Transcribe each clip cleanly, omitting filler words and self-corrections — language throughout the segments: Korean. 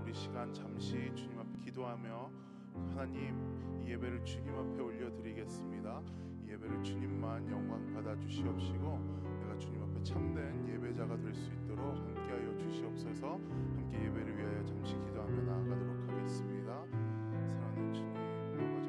우리 시간 잠시 주님 앞에 기도하며 하나님 이 예배를 주님 앞에 올려드리겠습니다. 이 예배를 주님만 영광 받아 주시옵시고 내가 주님 앞에 참된 예배자가 될 수 있도록 함께하여 주시옵소서. 함께 예배를 위하여 잠시 기도하며 나아가도록 하겠습니다. 사랑하는 주님, 아버지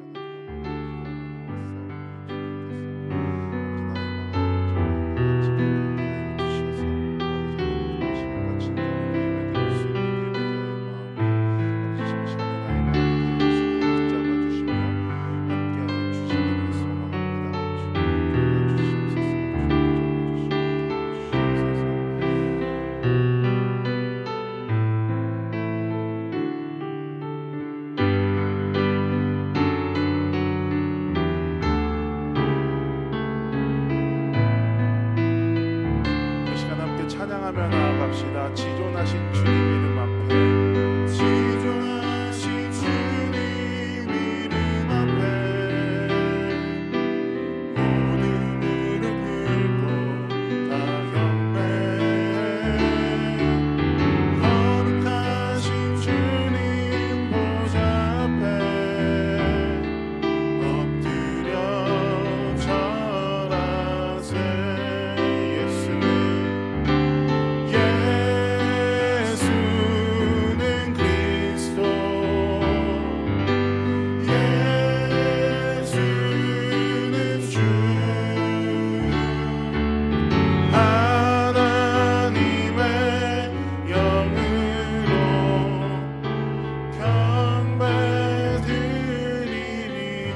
찬양하며 나아갑시다. 지존하신 주님 이름 앞에, 지존하신 주님 이름 앞에 모든 무릎 꿇고 다 경배해. 거룩하신 주님 보좌 앞에 엎드려 절하세.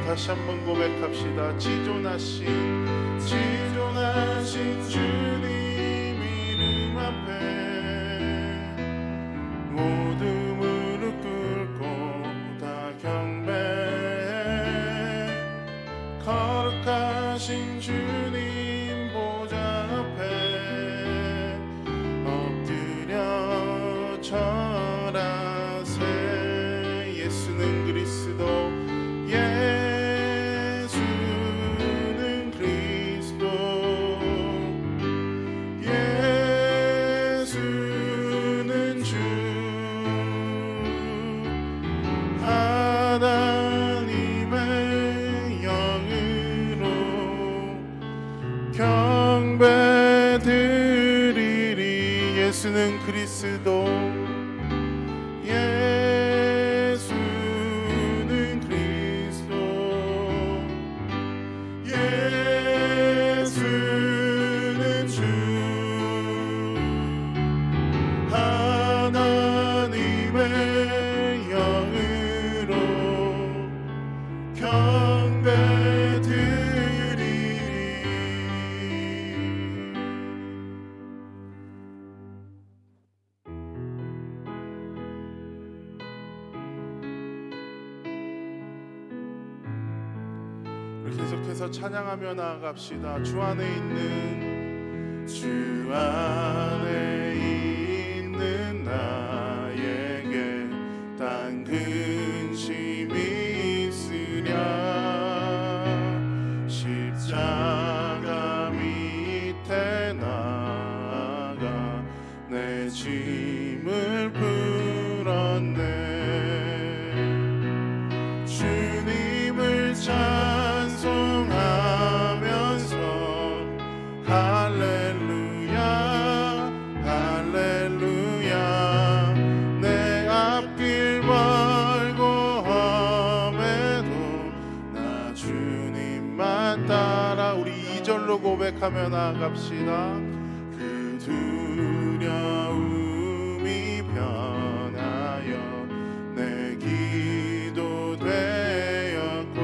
다시 한번 고백합시다. 지존하신 주님 이름 앞에 모두 무릎 꿇고 다 경배해. 거룩하신 주님 보좌 앞에 엎드려 절하세. 예수는 그리스도, 경배드리리. 예수는 그리스도, 예수는 그리스도, 예수는 주. 하나님의 영으로 경배드리리. 계속해서 찬양하며 나아갑시다. 주 안에 있는 나에게 딴 근심이 있으랴. 십자가 밑에 나아가 내 짐을 풀었네. 주님을 찬송하면서 할렐루야 할렐루야. 내 앞길 멀고 험해도 나 주님만 따라. 우리 2절로 고백하며 나아갑시다. 그 두려움이 변하여 내 기도 되었고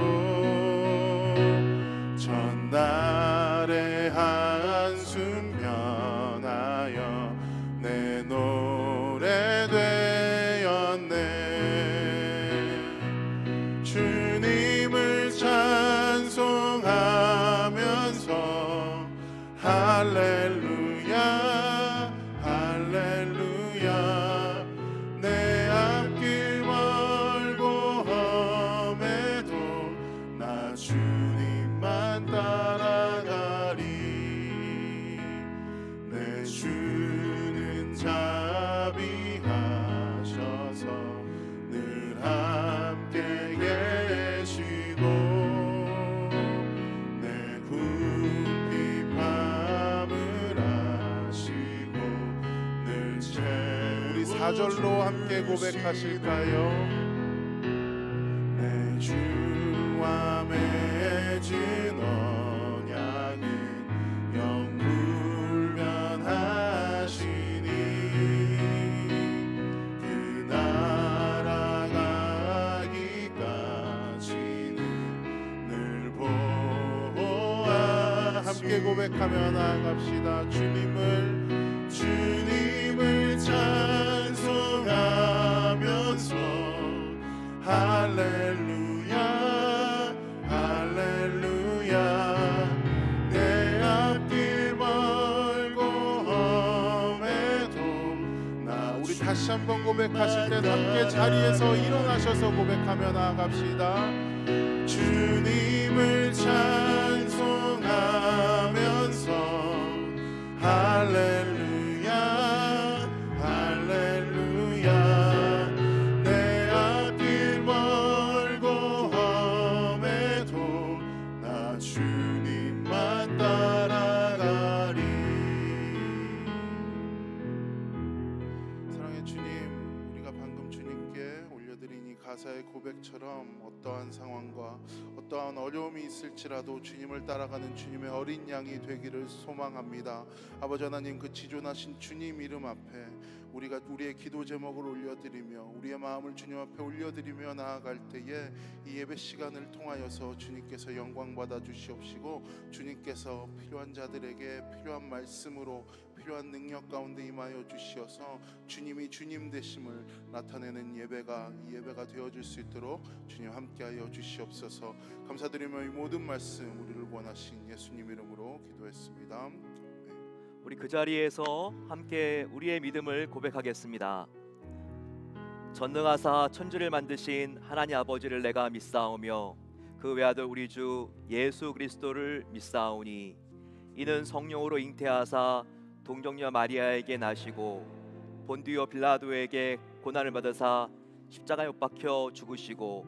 전날의 한숨 변하여 내 노래 되었네. 주님을 찬송하면서 할렐루야 할렐루야. 내 앞길 멀고 험해도 나 주님만 따라가리. 내 주는 자비하셔서 4절로 함께 고백하실까요? 내 주와 맺은 언약은 영불변하시니 그 날아가기까지는 늘 보아. 함께 고백하며 나아갑시다. 주님을 찬송하면서 할렐루야 할렐루야. 내 앞길 멀고 험해도 나. 우리 다시 한번 고백하실 때 함께 자리에서 일어나셔서 고백하며 나아갑시다. 주님을 찬송하면서 할렐루야 할렐루야. 내 앞길 멀고 험해도 나 주님만 따라가리. 사랑의 주님, 우리가 방금 주님께 올려드린 이 가사의 고백처럼 어떠한 상황과 어떠한 어려움이 있을지라도 주님을 따라가는 주님의 어린 양이 되기를 소망합니다. 아버지 하나님, 그 지존하신 주님 이름 앞에 우리가 우리의 기도 제목을 올려드리며 우리의 마음을 주님 앞에 올려드리며 나아갈 때에 이 예배 시간을 통하여서 주님께서 영광 받아 주시옵시고, 주님께서 필요한 자들에게 필요한 말씀으로 필요한 능력 가운데 임하여 주시어서 주님이 주님 되심을 나타내는 예배가 이 예배가 되어질 수 있도록 주님 함께하여 주시옵소서. 감사드리며 이 모든 말씀 우리를 원하신 예수님 이름으로 기도했습니다. 우리 그 자리에서 함께 우리의 믿음을 고백하겠습니다. 전능하사 천지를 만드신 하나님 아버지를 내가 믿사오며 그 외아들 우리 주 예수 그리스도를 믿사오니 이는 성령으로 잉태하사 동정녀 마리아에게 나시고 본디오 빌라도에게 고난을 받으사 십자가에 못 박혀 죽으시고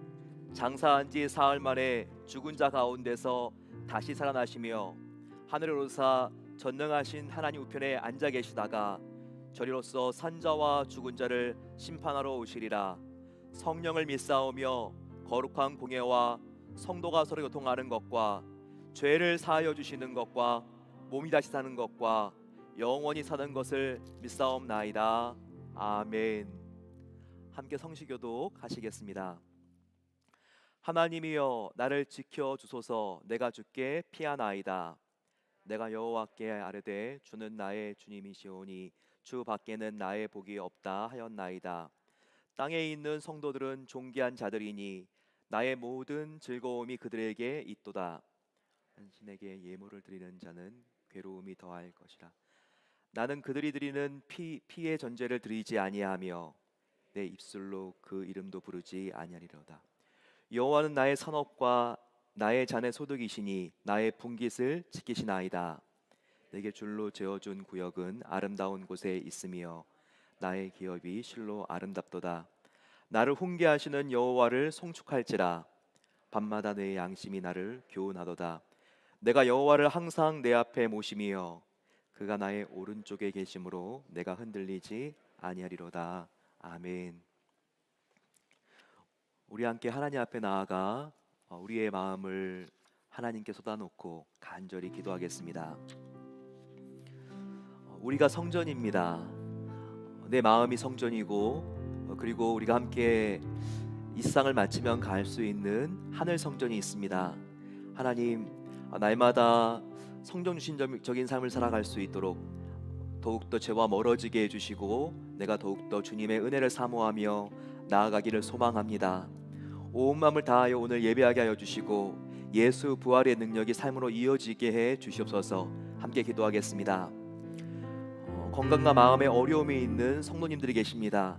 장사한 지 사흘 만에 죽은 자 가운데서 다시 살아나시며 하늘에 오르사 전능하신 하나님 우편에 앉아 계시다가 저리로서 산자와 죽은 자를 심판하러 오시리라. 성령을 믿사오며 거룩한 공예와 성도가 서로 교통하는 것과 죄를 사하여 주시는 것과 몸이 다시 사는 것과 영원히 사는 것을 믿사옵나이다. 아멘. 함께 성시교독 하시겠습니다. 하나님이여 나를 지켜 주소서. 내가 주께 피하나이다. 내가 여호와께 아뢰되 주는 나의 주님이시오니 주 밖에는 나의 복이 없다 하였나이다. 땅에 있는 성도들은 존귀한 자들이니 나의 모든 즐거움이 그들에게 있도다. 당신에게 예물을 드리는 자는 괴로움이 더할 것이라. 나는 그들이 드리는 피의 전제를 드리지 아니하며 내 입술로 그 이름도 부르지 아니하리로다. 여호와는 나의 산업과 나의 잔의 소득이시니 나의 분깃을 지키시나이다. 내게 줄로 재어준 구역은 아름다운 곳에 있으며 나의 기업이 실로 아름답도다. 나를 훈계하시는 여호와를 송축할지라. 밤마다 내 양심이 나를 교훈하도다. 내가 여호와를 항상 내 앞에 모심이여 그가 나의 오른쪽에 계심으로 내가 흔들리지 아니하리로다. 아멘. 우리 함께 하나님 앞에 나아가 우리의 마음을 하나님께 쏟아놓고 간절히 기도하겠습니다. 우리가 성전입니다. 내 마음이 성전이고 그리고 우리가 함께 이 세상을 마치면 갈 수 있는 하늘 성전이 있습니다. 하나님, 날마다 성전 주신적인 삶을 살아갈 수 있도록 더욱더 죄와 멀어지게 해주시고 내가 더욱더 주님의 은혜를 사모하며 나아가기를 소망합니다. 온 마음을 다하여 오늘 예배하게 하여 주시고 예수 부활의 능력이 삶으로 이어지게 해 주시옵소서. 함께 기도하겠습니다. 건강과 마음에 어려움이 있는 성도님들이 계십니다.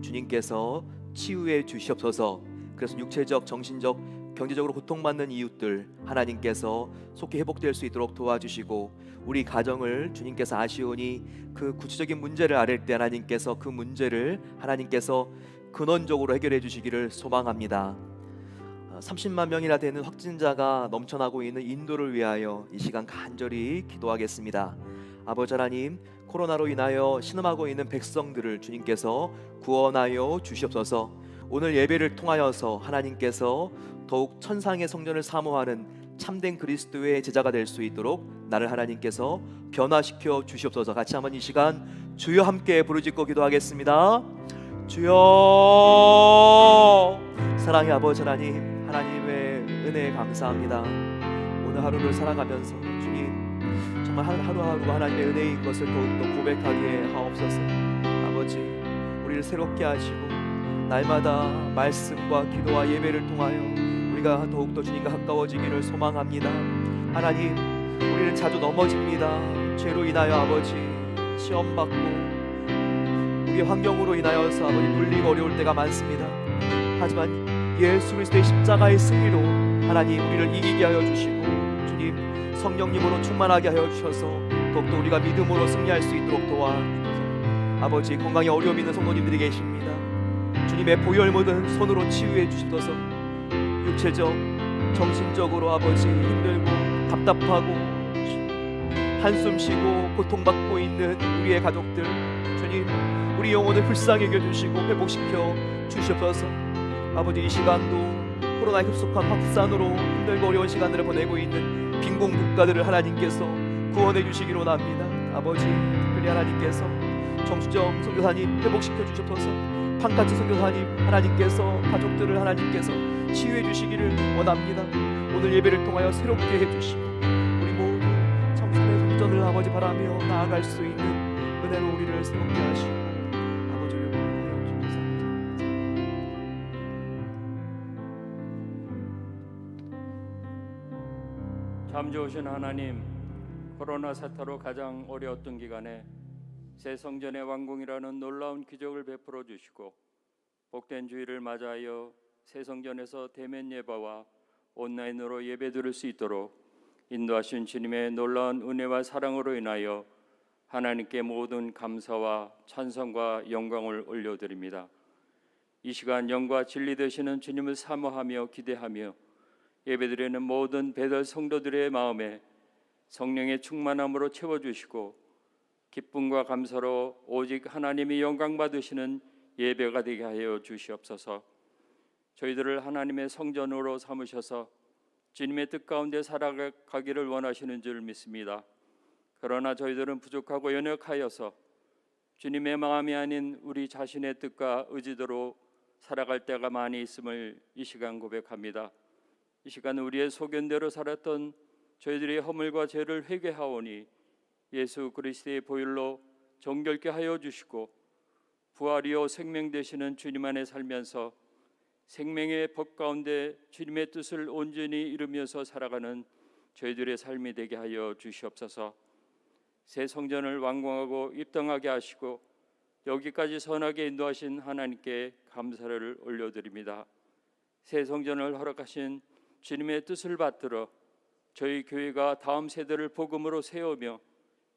주님께서 치유해 주시옵소서. 그래서 육체적, 정신적, 경제적으로 고통받는 이웃들 하나님께서 속히 회복될 수 있도록 도와주시고 우리 가정을 주님께서 아시오니 그 구체적인 문제를 아랠 때 하나님께서 그 문제를 하나님께서 근원적으로 해결해 주시기를 소망합니다. 30만 명이나 되는 확진자가 넘쳐나고 있는 인도를 위하여 이 시간 간절히 기도하겠습니다. 아버지 하나님, 코로나로 인하여 신음하고 있는 백성들을 주님께서 구원하여 주시옵소서. 오늘 예배를 통하여서 하나님께서 더욱 천상의 성전을 사모하는 참된 그리스도의 제자가 될 수 있도록 나를 하나님께서 변화시켜 주시옵소서. 같이 한번 이 시간 주여 함께 부르짖고 기도하겠습니다. 주여. 사랑의 아버지 하나님, 하나님의 은혜에 감사합니다. 오늘 하루를 살아가면서 주님 정말 하루하루가 하나님의 은혜인 것을 더욱더 고백하게 하옵소서. 아버지, 우리를 새롭게 하시고 날마다 말씀과 기도와 예배를 통하여 우리가 더욱더 주님과 가까워지기를 소망합니다. 하나님, 우리는 자주 넘어집니다. 죄로 인하여 아버지 시험받고 우리의 환경으로 인하여서 아버지 눌리고 어려울 때가 많습니다. 하지만 예수 그리스도의 십자가의 승리로 하나님 우리를 이기게 하여 주시고 주님 성령님으로 충만하게 하여 주셔서 더욱더 우리가 믿음으로 승리할 수 있도록 도와주셔서 아버지, 건강에 어려움 있는 성도님들이 계십니다. 주님의 보혈 묻은 손으로 치유해 주시옵소서. 육체적, 정신적으로 아버지 힘들고 답답하고 한숨 쉬고 고통받고 있는 우리의 가족들, 주님 우리 영혼을 불쌍히 여겨주시고 회복시켜 주시옵소서. 아버지, 이 시간도 코로나의 급속한 확산으로 힘들고 어려운 시간들을 보내고 있는 빈곤 국가들을 하나님께서 구원해 주시기로 합니다. 아버지, 특별히 하나님께서 정수정 선교사님 회복시켜 주시옵소서. 판까치 선교사님 하나님께서 가족들을 하나님께서 치유해 주시기를 원합니다. 오늘 예배를 통하여 새롭게 해주시고 우리 모두 청산의 성전을 아버지 바라며 나아갈 수 있는 은혜로 우리를 새롭게 하시고 아버지를 구원하여 주옵소서. 참 좋으신 하나님, 코로나 사태로 가장 어려웠던 기간에 새 성전의 완공이라는 놀라운 기적을 베풀어 주시고 복된 주일을 맞이하여 새 성전에서 대면 예배와 온라인으로 예배드릴 수 있도록 인도하신 주님의 놀라운 은혜와 사랑으로 인하여 하나님께 모든 감사와 찬송과 영광을 올려드립니다. 이 시간 영과 진리 되시는 주님을 사모하며 기대하며 예배드리는 모든 배달 성도들의 마음에 성령의 충만함으로 채워주시고 기쁨과 감사로 오직 하나님이 영광 받으시는 예배가 되게 하여 주시옵소서. 저희들을 하나님의 성전으로 삼으셔서 주님의 뜻 가운데 살아가기를 원하시는 줄 믿습니다. 그러나 저희들은 부족하고 연약하여서 주님의 마음이 아닌 우리 자신의 뜻과 의지대로 살아갈 때가 많이 있음을 이 시간 고백합니다. 이 시간 우리의 소견대로 살았던 저희들의 허물과 죄를 회개하오니 예수 그리스도의 보혈로 정결케 하여 주시고 부활이요 생명 되시는 주님 안에 살면서 생명의 법 가운데 주님의 뜻을 온전히 이루면서 살아가는 저희들의 삶이 되게 하여 주시옵소서. 새 성전을 완공하고 입당하게 하시고 여기까지 선하게 인도하신 하나님께 감사를 올려드립니다. 새 성전을 허락하신 주님의 뜻을 받들어 저희 교회가 다음 세대를 복음으로 세우며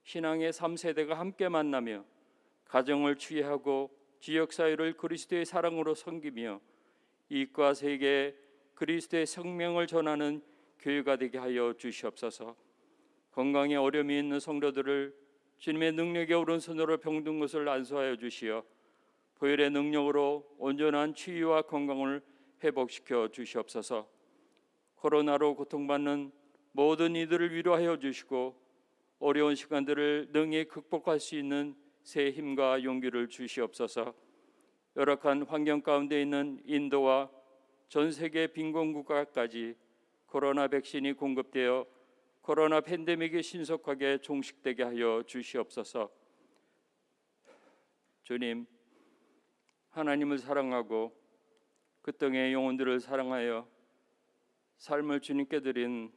신앙의 3세대가 함께 만나며 가정을 주의하고 지역사회를 그리스도의 사랑으로 섬기며 이익과 세계에 그리스도의 생명을 전하는 교회가 되게 하여 주시옵소서. 건강에 어려움이 있는 성도들을 주님의 능력의 오른손으로 병든 것을 안수하여 주시어 보혈의 능력으로 온전한 치유와 건강을 회복시켜 주시옵소서. 코로나로 고통받는 모든 이들을 위로하여 주시고 어려운 시간들을 능히 극복할 수 있는 새 힘과 용기를 주시옵소서. 열악한 환경 가운데 있는 인도와 전 세계 빈곤 국가까지 코로나 백신이 공급되어 코로나 팬데믹이 신속하게 종식되게 하여 주시옵소서. 주님, 하나님을 사랑하고 그 땅의 영혼들을 사랑하여 삶을 주님께 드린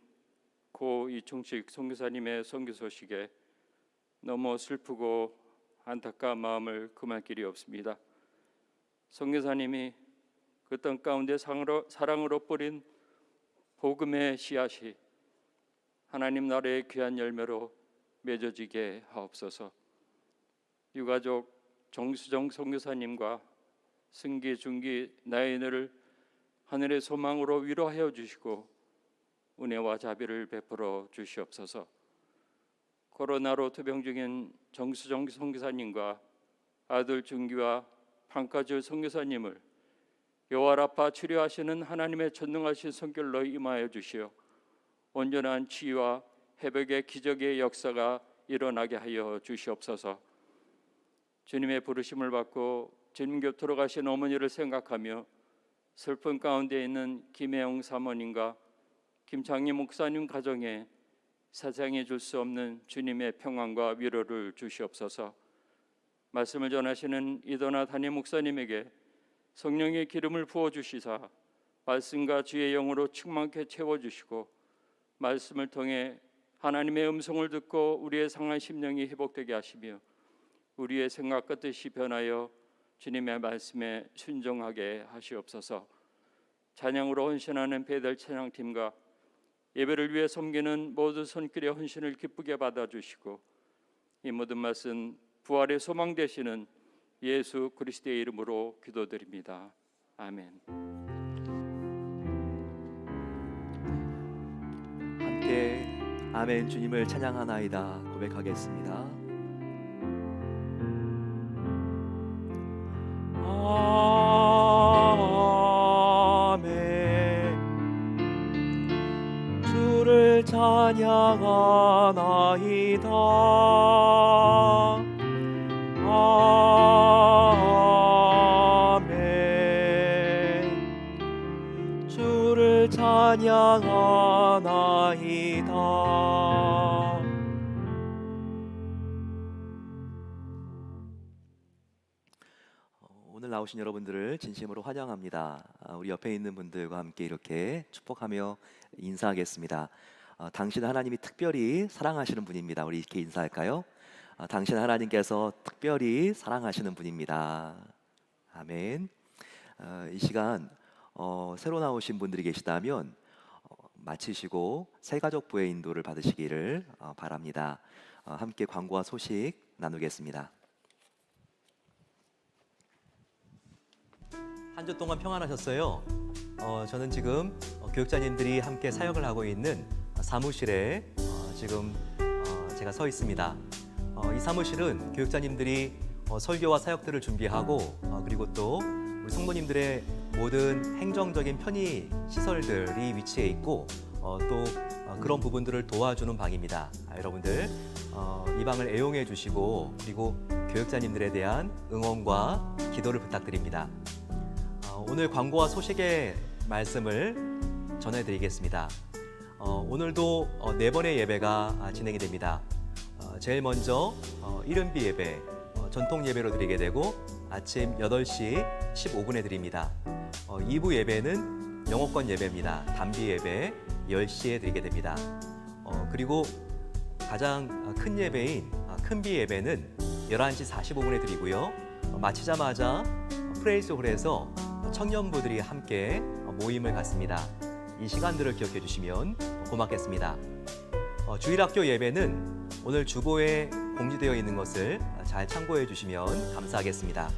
고 이충식 선교사님의 선교 소식에 너무 슬프고 안타까운 마음을 금할 길이 없습니다. 선교사님이 그 땅 가운데 사랑으로 뿌린 복음의 씨앗이 하나님 나라의 귀한 열매로 맺어지게 하옵소서. 유가족 정수정 선교사님과 승기, 중기, 나인을 하늘의 소망으로 위로하여 주시고 은혜와 자비를 베풀어 주시옵소서. 코로나로 투병 중인 정수정 선교사님과 아들 준기와 판까주 선교사님을 여호와라파 치료하시는 하나님의 전능하신 손길로 임하여 주시어 온전한 치유와 회복의 기적의 역사가 일어나게 하여 주시옵소서. 주님의 부르심을 받고 주님 곁으로 가신 어머니를 생각하며 슬픈 가운데 있는 김혜영 사모님과 김창희 목사님 가정에 세상에 줄 수 없는 주님의 평안과 위로를 주시옵소서. 말씀을 전하시는 이도나 담임 목사님에게 성령의 기름을 부어주시사 말씀과 주의 영으로 충만케 채워주시고 말씀을 통해 하나님의 음성을 듣고 우리의 상한 심령이 회복되게 하시며 우리의 생각과 뜻이 변하여 주님의 말씀에 순종하게 하시옵소서. 찬양으로 헌신하는 배달 찬양팀과 예배를 위해 섬기는 모든 손길의 헌신을 기쁘게 받아주시고 이 모든 말씀 부활의 소망 되시는 예수 그리스도의 이름으로 기도드립니다. 아멘. 함께 아멘 주님을 찬양하나이다 고백하겠습니다. 아멘 주를 찬양하나이다. 아멘 주를 찬양하나이다. 오늘 나오신 여러분들을 진심으로 환영합니다. 우리 옆에 있는 분들과 함께 이렇게 축복하며 인사하겠습니다. 당신 하나님이 특별히 사랑하시는 분입니다. 우리 이렇게 인사할까요? 당신 하나님께서 특별히 사랑하시는 분입니다. 아멘. 이 시간 새로 나오신 분들이 계시다면 마치시고 새가족부의 인도를 받으시기를 바랍니다. 함께 광고와 소식 나누겠습니다. 한 주 동안 평안하셨어요? 저는 지금 교육자님들이 함께 사역을 하고 있는 사무실에 지금 제가 서 있습니다. 이 사무실은 교육자님들이 설교와 사역들을 준비하고 그리고 또 우리 성도님들의 모든 행정적인 편의 시설들이 위치해 있고 또 그런 부분들을 도와주는 방입니다. 여러분들 이 방을 애용해 주시고 그리고 교육자님들에 대한 응원과 기도를 부탁드립니다. 오늘 광고와 소식의 말씀을 전해드리겠습니다. 오늘도 4번의 예배가 진행이 됩니다. 제일 먼저 이른비 예배, 전통 예배로 드리게 되고 아침 8시 15분에 드립니다. 2부 예배는 영어권 예배입니다. 단비 예배 10시에 드리게 됩니다. 그리고 가장 큰 예배인 큰비 예배는 11시 45분에 드리고요. 마치자마자 프레이스 홀에서 청년부들이 함께 모임을 갖습니다. 이 시간들을 기억해 주시면 고맙겠습니다. 주일학교 예배는 오늘 주보에 공지되어 있는 것을 잘 참고해 주시면 감사하겠습니다.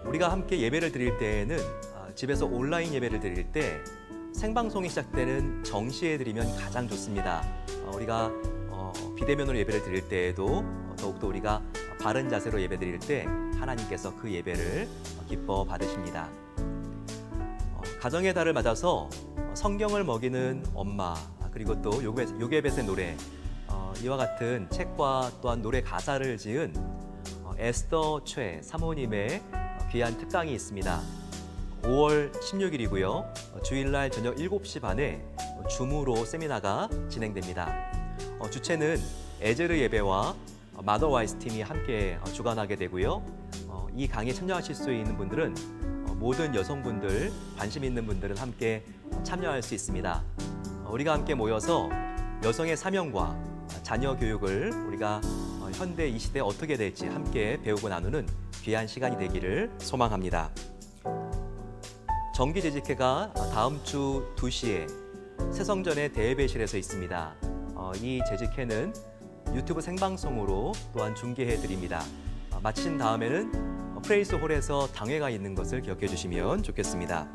우리가 함께 예배를 드릴 때에는 집에서 온라인 예배를 드릴 때 생방송이 시작되는 정시에 드리면 가장 좋습니다. 우리가 비대면으로 예배를 드릴 때에도 더욱더 우리가 바른 자세로 예배 드릴 때 하나님께서 그 예배를 기뻐 받으십니다. 가정의 달을 맞아서 성경을 먹이는 엄마 그리고 또 요게벳의 노래 이와 같은 책과 또한 노래 가사를 지은 에스더 최 사모님의 귀한 특강이 있습니다. 5월 16일이고요. 주일날 저녁 7시 반에 줌으로 세미나가 진행됩니다. 주체는 에제르 예배와 마더 와이스 팀이 함께 주관하게 되고요. 이 강의에 참여하실 수 있는 분들은 모든 여성분들, 관심 있는 분들은 함께 참여할 수 있습니다. 우리가 함께 모여서 여성의 사명과 자녀 교육을 우리가 현대 이 시대에 어떻게 될지 함께 배우고 나누는 귀한 시간이 되기를 소망합니다. 정기 재직회가 다음 주 2시에 새성전의 대예배실에서 있습니다. 이 재직회는 유튜브 생방송으로 또한 중계해 드립니다. 마친 다음에는 프레이스 홀에서 당회가 있는 것을 기억해 주시면 좋겠습니다.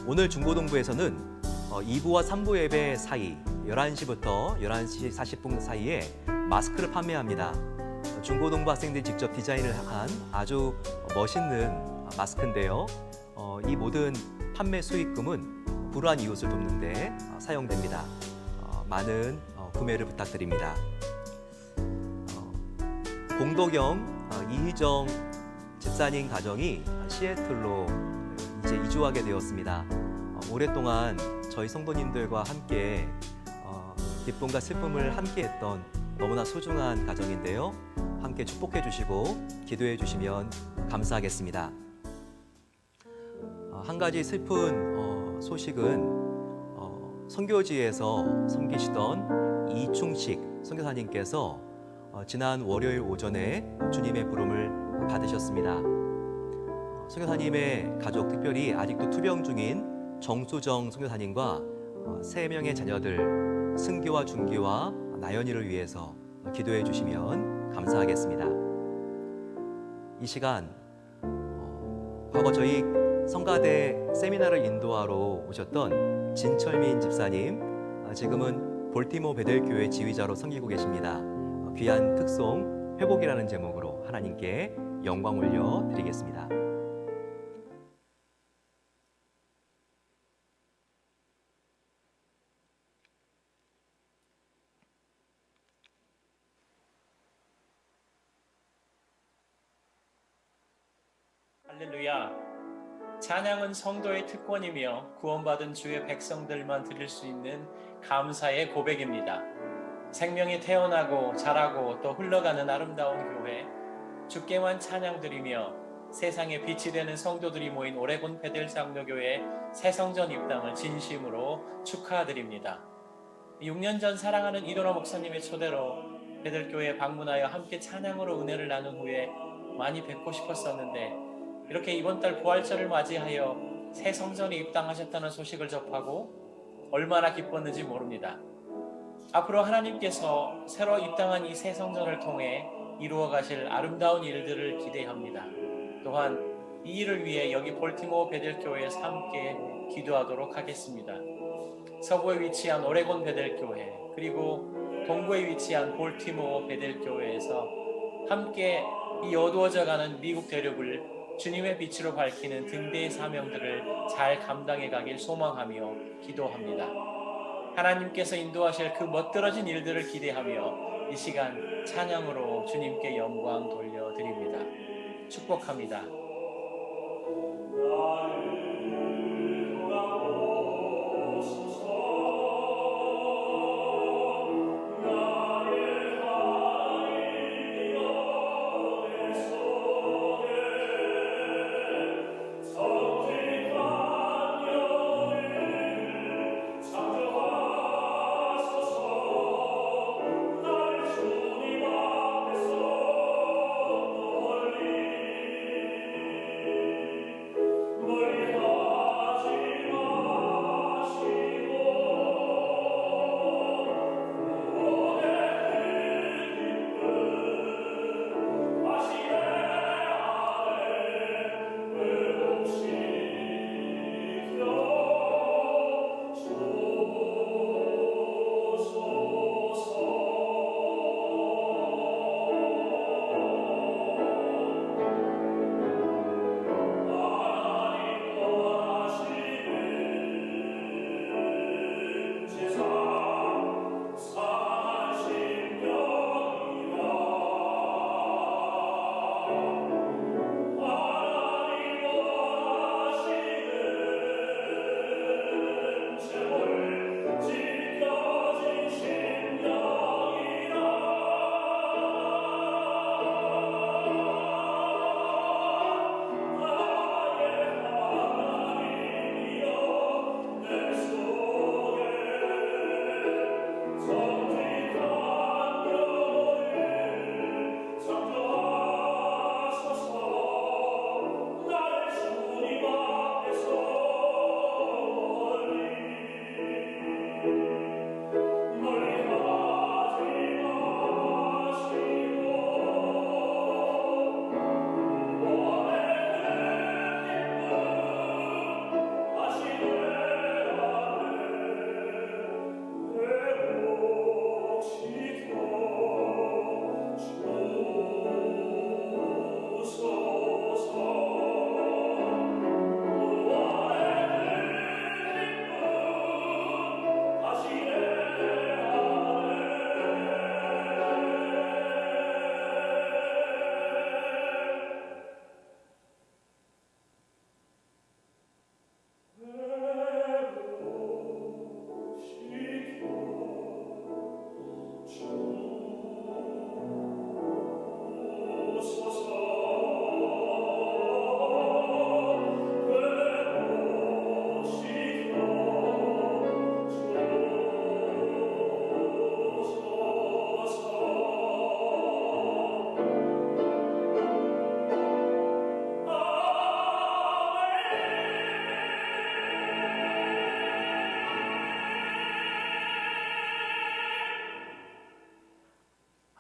오늘 중고등부에서는 2부와 3부 예배 사이 11시부터 11시 40분 사이에 마스크를 판매합니다. 중고등부 학생들이 직접 디자인을 한 아주 멋있는 마스크인데요. 이 모든 판매 수익금은 불우한 이웃을 돕는 데 사용됩니다. 많은 구매를 부탁드립니다. 공도경 이희정 집사님 가정이 시애틀로 이제 이주하게 되었습니다. 오랫동안 저희 성도님들과 함께 기쁨과 슬픔을 함께했던 너무나 소중한 가정인데요. 함께 축복해 주시고 기도해 주시면 감사하겠습니다. 한 가지 슬픈 소식은 선교지에서 섬기시던 이충식 선교사님께서 지난 월요일 오전에 주님의 부름을 받으셨습니다. 선교사님의 가족, 특별히 아직도 투병 중인 정수정 선교사님과 3명의 자녀들 승기와 준기와 나연이를 위해서 기도해 주시면 감사하겠습니다. 이 시간 과거 저희 성가대 세미나를 인도하러 오셨던 진철민 집사님, 지금은 볼티모 베델교회 지휘자로 섬기고 계십니다. 귀한 특송 회복이라는 제목으로 하나님께 영광 올려 드리겠습니다. 할렐루야. 찬양은 성도의 특권이며 구원받은 주의 백성들만 드릴 수 있는 감사의 고백입니다. 생명이 태어나고 자라고 또 흘러가는 아름다운 교회, 주께만 찬양드리며 세상에 빛이 되는 성도들이 모인 오레곤 베델 장로교회 새성전 입당을 진심으로 축하드립니다. 6년 전 사랑하는 이도라 목사님의 초대로 베델교회에 방문하여 함께 찬양으로 은혜를 나눈 후에 많이 뵙고 싶었었는데 이렇게 이번 달 부활절을 맞이하여 새 성전에 입당하셨다는 소식을 접하고 얼마나 기뻤는지 모릅니다. 앞으로 하나님께서 새로 입당한 이 새 성전을 통해 이루어 가실 아름다운 일들을 기대합니다. 또한 이 일을 위해 여기 볼티모어 베델교회에서 함께 기도하도록 하겠습니다. 서부에 위치한 오레곤 베델교회, 그리고 동부에 위치한 볼티모어 베델교회에서 함께 이 어두워져가는 미국 대륙을 주님의 빛으로 밝히는 등대의 사명들을 잘 감당해 가길 소망하며 기도합니다. 하나님께서 인도하실 그 멋들어진 일들을 기대하며 이 시간 찬양으로 주님께 영광 돌려드립니다. 축복합니다. Glory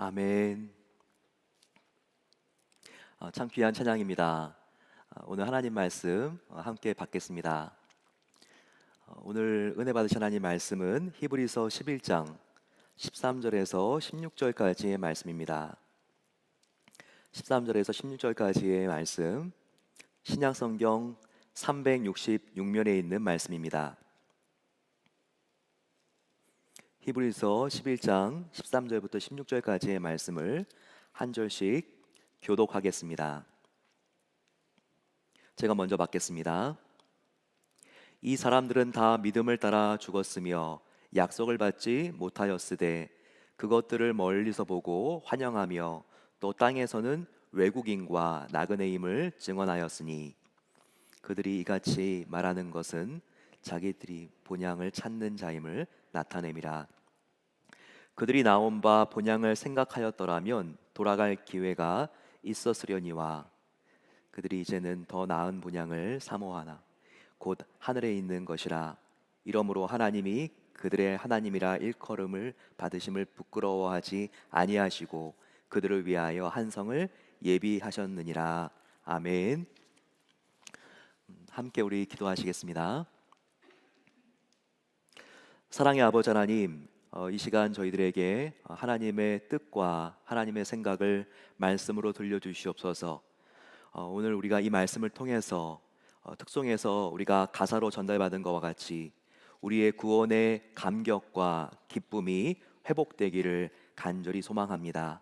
아멘. 참 귀한 찬양입니다. 오늘 하나님 말씀 함께 받겠습니다. 오늘 은혜 받으신 하나님 말씀은 히브리서 11장 13절에서 16절까지의 말씀입니다. 13절에서 16절까지의 말씀, 신약성경 366면에 있는 말씀입니다. 히브리서 11장 13절부터 16절까지의 말씀을 한 절씩 교독하겠습니다. 제가 먼저 받겠습니다. 이 사람들은 다 믿음을 따라 죽었으며 약속을 받지 못하였으되 그것들을 멀리서 보고 환영하며 또 땅에서는 외국인과 나그네임을 증언하였으니 그들이 이같이 말하는 것은 자기들이 본향을 찾는 자임을 나타냄이라. 그들이 나온 바 본향을 생각하였더라면 돌아갈 기회가 있었으려니와 그들이 이제는 더 나은 본향을 사모하나 곧 하늘에 있는 것이라. 이러므로 하나님이 그들의 하나님이라 일컬음을 받으심을 부끄러워하지 아니하시고 그들을 위하여 한 성을 예비하셨느니라. 아멘. 함께 우리 기도하시겠습니다. 사랑의 아버지 하나님, 이 시간 저희들에게 하나님의 뜻과 하나님의 생각을 말씀으로 들려주시옵소서. 오늘 우리가 이 말씀을 통해서 특송에서 우리가 가사로 전달받은 것과 같이 우리의 구원의 감격과 기쁨이 회복되기를 간절히 소망합니다.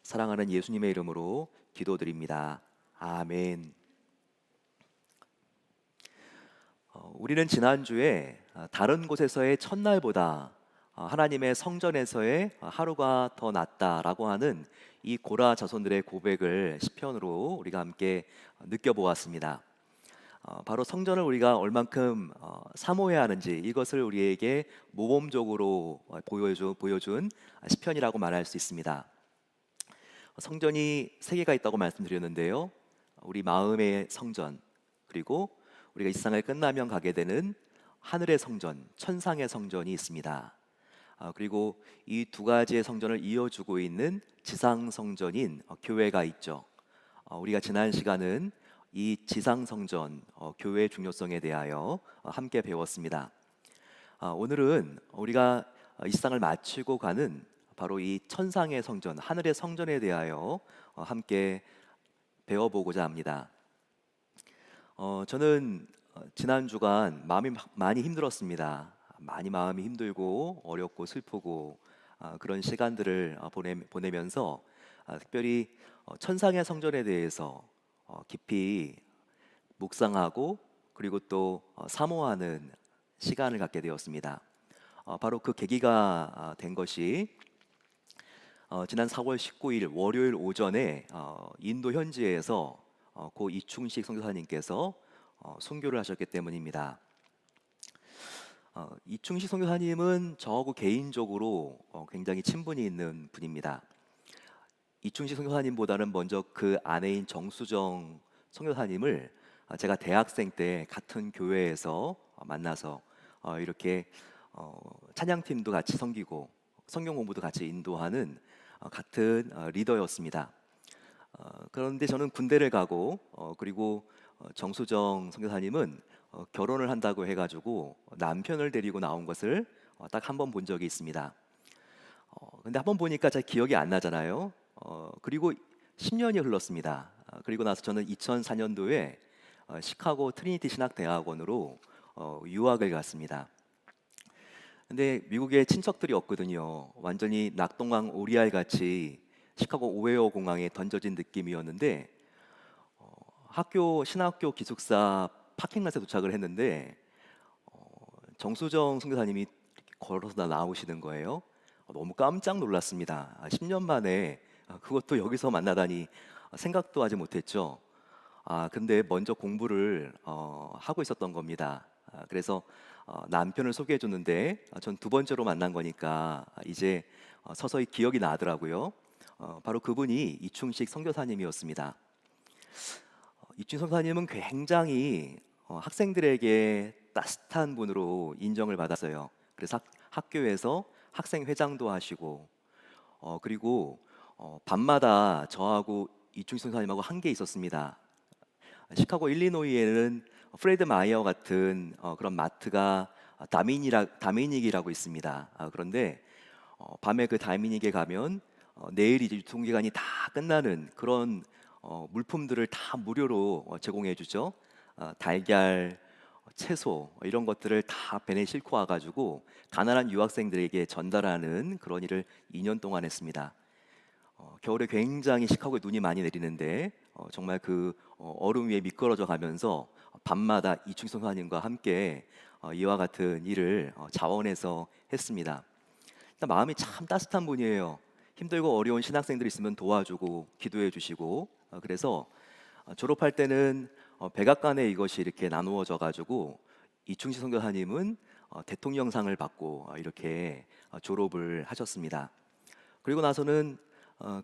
사랑하는 예수님의 이름으로 기도드립니다. 아멘. 우리는 지난주에 다른 곳에서의 첫날보다 하나님의 성전에서의 하루가 더 낫다라고 하는 이 고라 자손들의 고백을 시편으로 우리가 함께 느껴보았습니다. 바로 성전을 우리가 얼만큼 사모해야 하는지 이것을 우리에게 모범적으로 보여준 시편이라고 말할 수 있습니다. 성전이 세 개가 있다고 말씀드렸는데요. 우리 마음의 성전, 그리고 우리가 이 세상을 끝나면 가게 되는 하늘의 성전, 천상의 성전이 있습니다. 그리고 이 두 가지의 성전을 이어주고 있는 지상 성전인 교회가 있죠. 우리가 지난 시간은 이 지상 성전, 교회의 중요성에 대하여 함께 배웠습니다. 오늘은 우리가 이 세상을 마치고 가는 바로 이 천상의 성전, 하늘의 성전에 대하여 함께 배워보고자 합니다. 저는 지난 주간 마음이 많이 힘들었습니다. 많이 마음이 힘들고 어렵고 슬프고 그런 시간들을 보내면서 특별히 천상의 성전에 대해서 깊이 묵상하고 그리고 또 사모하는 시간을 갖게 되었습니다. 바로 그 계기가 된 것이 지난 4월 19일 월요일 오전에 인도 현지에서 고 이충식 선교사님께서 선교를 하셨기 때문입니다. 이충식 선교사님은 저하고 개인적으로 굉장히 친분이 있는 분입니다. 이충식 선교사님보다는 먼저 그 아내인 정수정 선교사님을 제가 대학생 때 같은 교회에서 만나서 이렇게 찬양팀도 같이 섬기고 성경 공부도 같이 인도하는 같은 리더였습니다. 그런데 저는 군대를 가고 그리고 정수정 선교사님은 결혼을 한다고 해가지고 남편을 데리고 나온 것을 딱 한 번 본 적이 있습니다. 근데 한 번 보니까 잘 기억이 안 나잖아요. 그리고 10년이 흘렀습니다. 그리고 나서 저는 2004년도에 시카고 트리니티 신학대학원으로 유학을 갔습니다. 근데 미국에 친척들이 없거든요. 완전히 낙동강 오리알 같이 시카고 오헤어 공항에 던져진 느낌이었는데 신학교 기숙사 파킹plat에 도착을 했는데 정수정 선교사님이 걸어서 나오시는 거예요. 너무 깜짝 놀랐습니다. 10년 만에 그것도 여기서 만나다니 생각도 하지 못했죠. 근데 먼저 공부를 하고 있었던 겁니다. 그래서 남편을 소개해 줬는데 전 두 번째로 만난 거니까 이제 서서히 기억이 나더라고요. 바로 그분이 이충식 선교사님이었습니다. 이충식 선교사님은 굉장히 학생들에게 따뜻한 분으로 인정을 받았어요. 그래서 학교에서 학생 회장도 하시고 그리고 밤마다 저하고 이충식 선생님하고 한 게 있었습니다. 시카고 일리노이에는 프레드 마이어 같은 그런 마트가 다미닉이라고 있습니다. 그런데 밤에 그 다미닉에 가면 내일 이제 유통기간이 다 끝나는 그런 물품들을 다 무료로 제공해 주죠. 달걀, 채소 이런 것들을 다 벤에 싣고 와가지고 가난한 유학생들에게 전달하는 그런 일을 2년 동안 했습니다. 겨울에 굉장히 시카고에 눈이 많이 내리는데 정말 그 얼음 위에 미끄러져 가면서 밤마다 이충성 선생님과 함께 이와 같은 일을 자원해서 했습니다. 일단 마음이 참 따뜻한 분이에요. 힘들고 어려운 신학생들 있으면 도와주고 기도해 주시고 그래서 졸업할 때는 백악관에 이것이 이렇게 나누어져 가지고 이충식 선교사님은 대통령상을 받고 이렇게 졸업을 하셨습니다. 그리고 나서는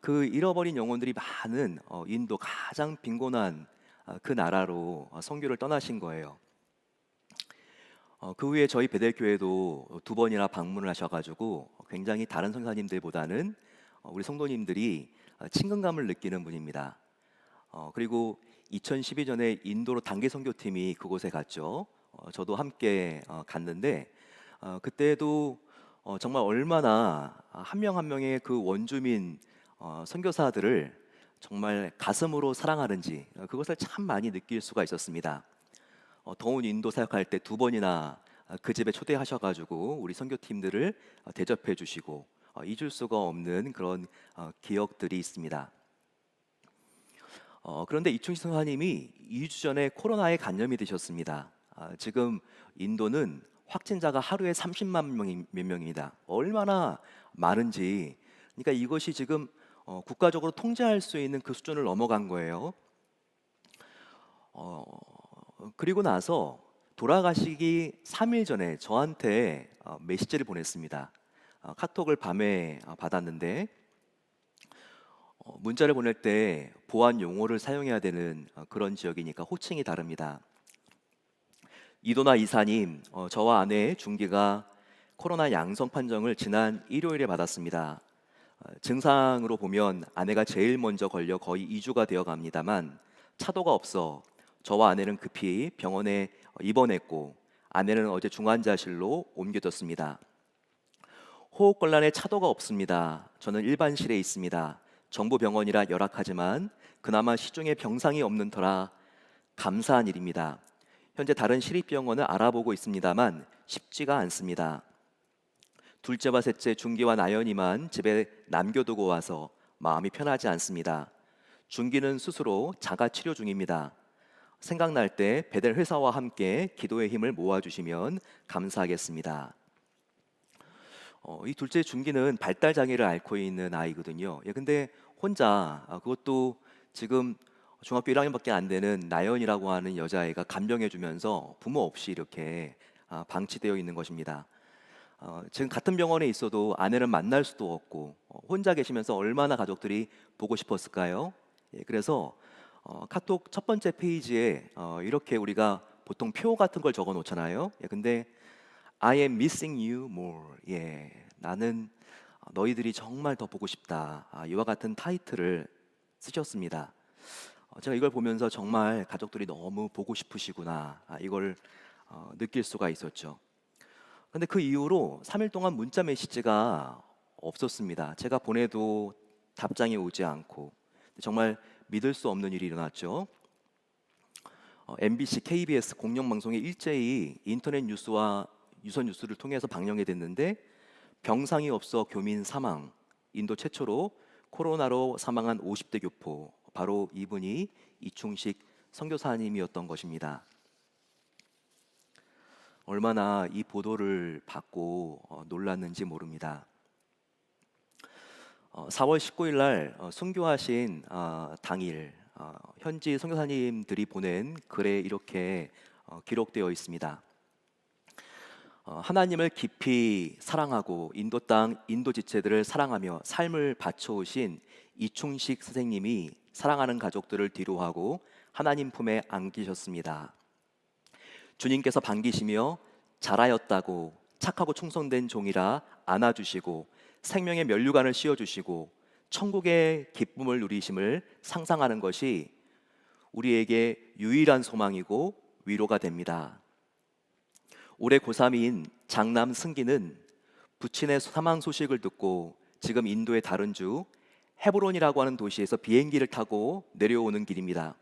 그 잃어버린 영혼들이 많은 인도 가장 빈곤한 그 나라로 선교를 떠나신 거예요. 그 후에 저희 베델교회도 2번이나 방문을 하셔가지고 굉장히 다른 선교사님들보다는 우리 성도님들이 친근감을 느끼는 분입니다. 그리고 2012년에 인도로 단기 선교팀이 그곳에 갔죠. 저도 함께 갔는데 그때도 정말 얼마나 한 명 한 명의 그 원주민 선교사들을 정말 가슴으로 사랑하는지 그것을 참 많이 느낄 수가 있었습니다. 더운 인도 사역할 때 2번이나 그 집에 초대하셔가지고 우리 선교팀들을 대접해 주시고 잊을 수가 없는 그런 기억들이 있습니다. 그런데 이충식 선생님이 2주 전에 코로나에 감염이 되셨습니다. 지금 인도는 확진자가 하루에 30만 몇 명입니다. 얼마나 많은지. 그러니까 이것이 지금 국가적으로 통제할 수 있는 그 수준을 넘어간 거예요. 그리고 나서 돌아가시기 3일 전에 저한테 메시지를 보냈습니다. 카톡을 밤에 받았는데 문자를 보낼 때 보안 용어를 사용해야 되는 그런 지역이니까 호칭이 다릅니다. 이도나 이사님, 저와 아내의 중기가 코로나 양성 판정을 지난 일요일에 받았습니다. 증상으로 보면 아내가 제일 먼저 걸려 거의 2주가 되어 갑니다만 차도가 없어 저와 아내는 급히 병원에 입원했고 아내는 어제 중환자실로 옮겨졌습니다. 호흡곤란에 차도가 없습니다. 저는 일반실에 있습니다. 정부 병원이라 열악하지만 그나마 시중에 병상이 없는 터라 감사한 일입니다. 현재 다른 시립병원을 알아보고 있습니다만 쉽지가 않습니다. 둘째와 셋째 준기와 나연이만 집에 남겨두고 와서 마음이 편하지 않습니다. 준기는 스스로 자가 치료 중입니다. 생각날 때 베델 회사와 함께 기도의 힘을 모아주시면 감사하겠습니다. 이 둘째 준기는 발달 장애를 앓고 있는 아이거든요. 근데 혼자 그것도 지금 중학교 1학년밖에 안 되는 나연이라고 하는 여자아이가 간병해주면서 부모 없이 이렇게 방치되어 있는 것입니다. 지금 같은 병원에 있어도 아내를 만날 수도 없고 혼자 계시면서 얼마나 가족들이 보고 싶었을까요? 그래서 카톡 첫 번째 페이지에 이렇게 우리가 보통 표 같은 걸 적어 놓잖아요. 근데 I am missing you more. 나는 너희들이 정말 더 보고 싶다. 이와 같은 타이틀을 쓰셨습니다. 제가 이걸 보면서 정말 가족들이 너무 보고 싶으시구나. 이걸 느낄 수가 있었죠. 근데 그 이후로 3일 동안 문자 메시지가 없었습니다. 제가 보내도 답장이 오지 않고 정말 믿을 수 없는 일이 일어났죠. MBC, KBS 공영방송에 일제히 인터넷 뉴스와 유선 뉴스를 통해서 방영이 됐는데 병상이 없어 교민 사망, 인도 최초로 코로나로 사망한 50대 교포, 바로 이분이 이충식 선교사님이었던 것입니다. 얼마나 이 보도를 받고 놀랐는지 모릅니다. 4월 19일 날 순교하신 당일 현지 선교사님들이 보낸 글에 이렇게 기록되어 있습니다. 하나님을 깊이 사랑하고 인도 땅 인도 지체들을 사랑하며 삶을 바쳐오신 이충식 선생님이 사랑하는 가족들을 뒤로하고 하나님 품에 안기셨습니다. 주님께서 반기시며 잘하였다고 착하고 충성된 종이라 안아주시고 생명의 면류관을 씌워주시고 천국의 기쁨을 누리심을 상상하는 것이 우리에게 유일한 소망이고 위로가 됩니다. 올해 고3인 장남 승기는 부친의 사망 소식을 듣고 지금 인도의 다른 주 헤브론이라고 하는 도시에서 비행기를 타고 내려오는 길입니다.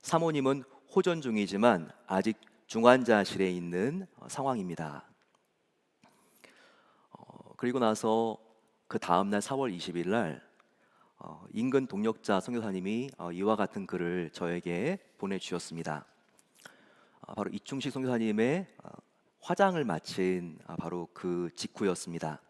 사모님은 호전 중이지만 아직 중환자실에 있는 상황입니다. 그리고 나서 그 다음날 4월 20일 날 인근 동역자 선교사님이 이와 같은 글을 저에게 보내주셨습니다. 바로 이충식 선교사님의 화장을 마친 바로 그 직후였습니다.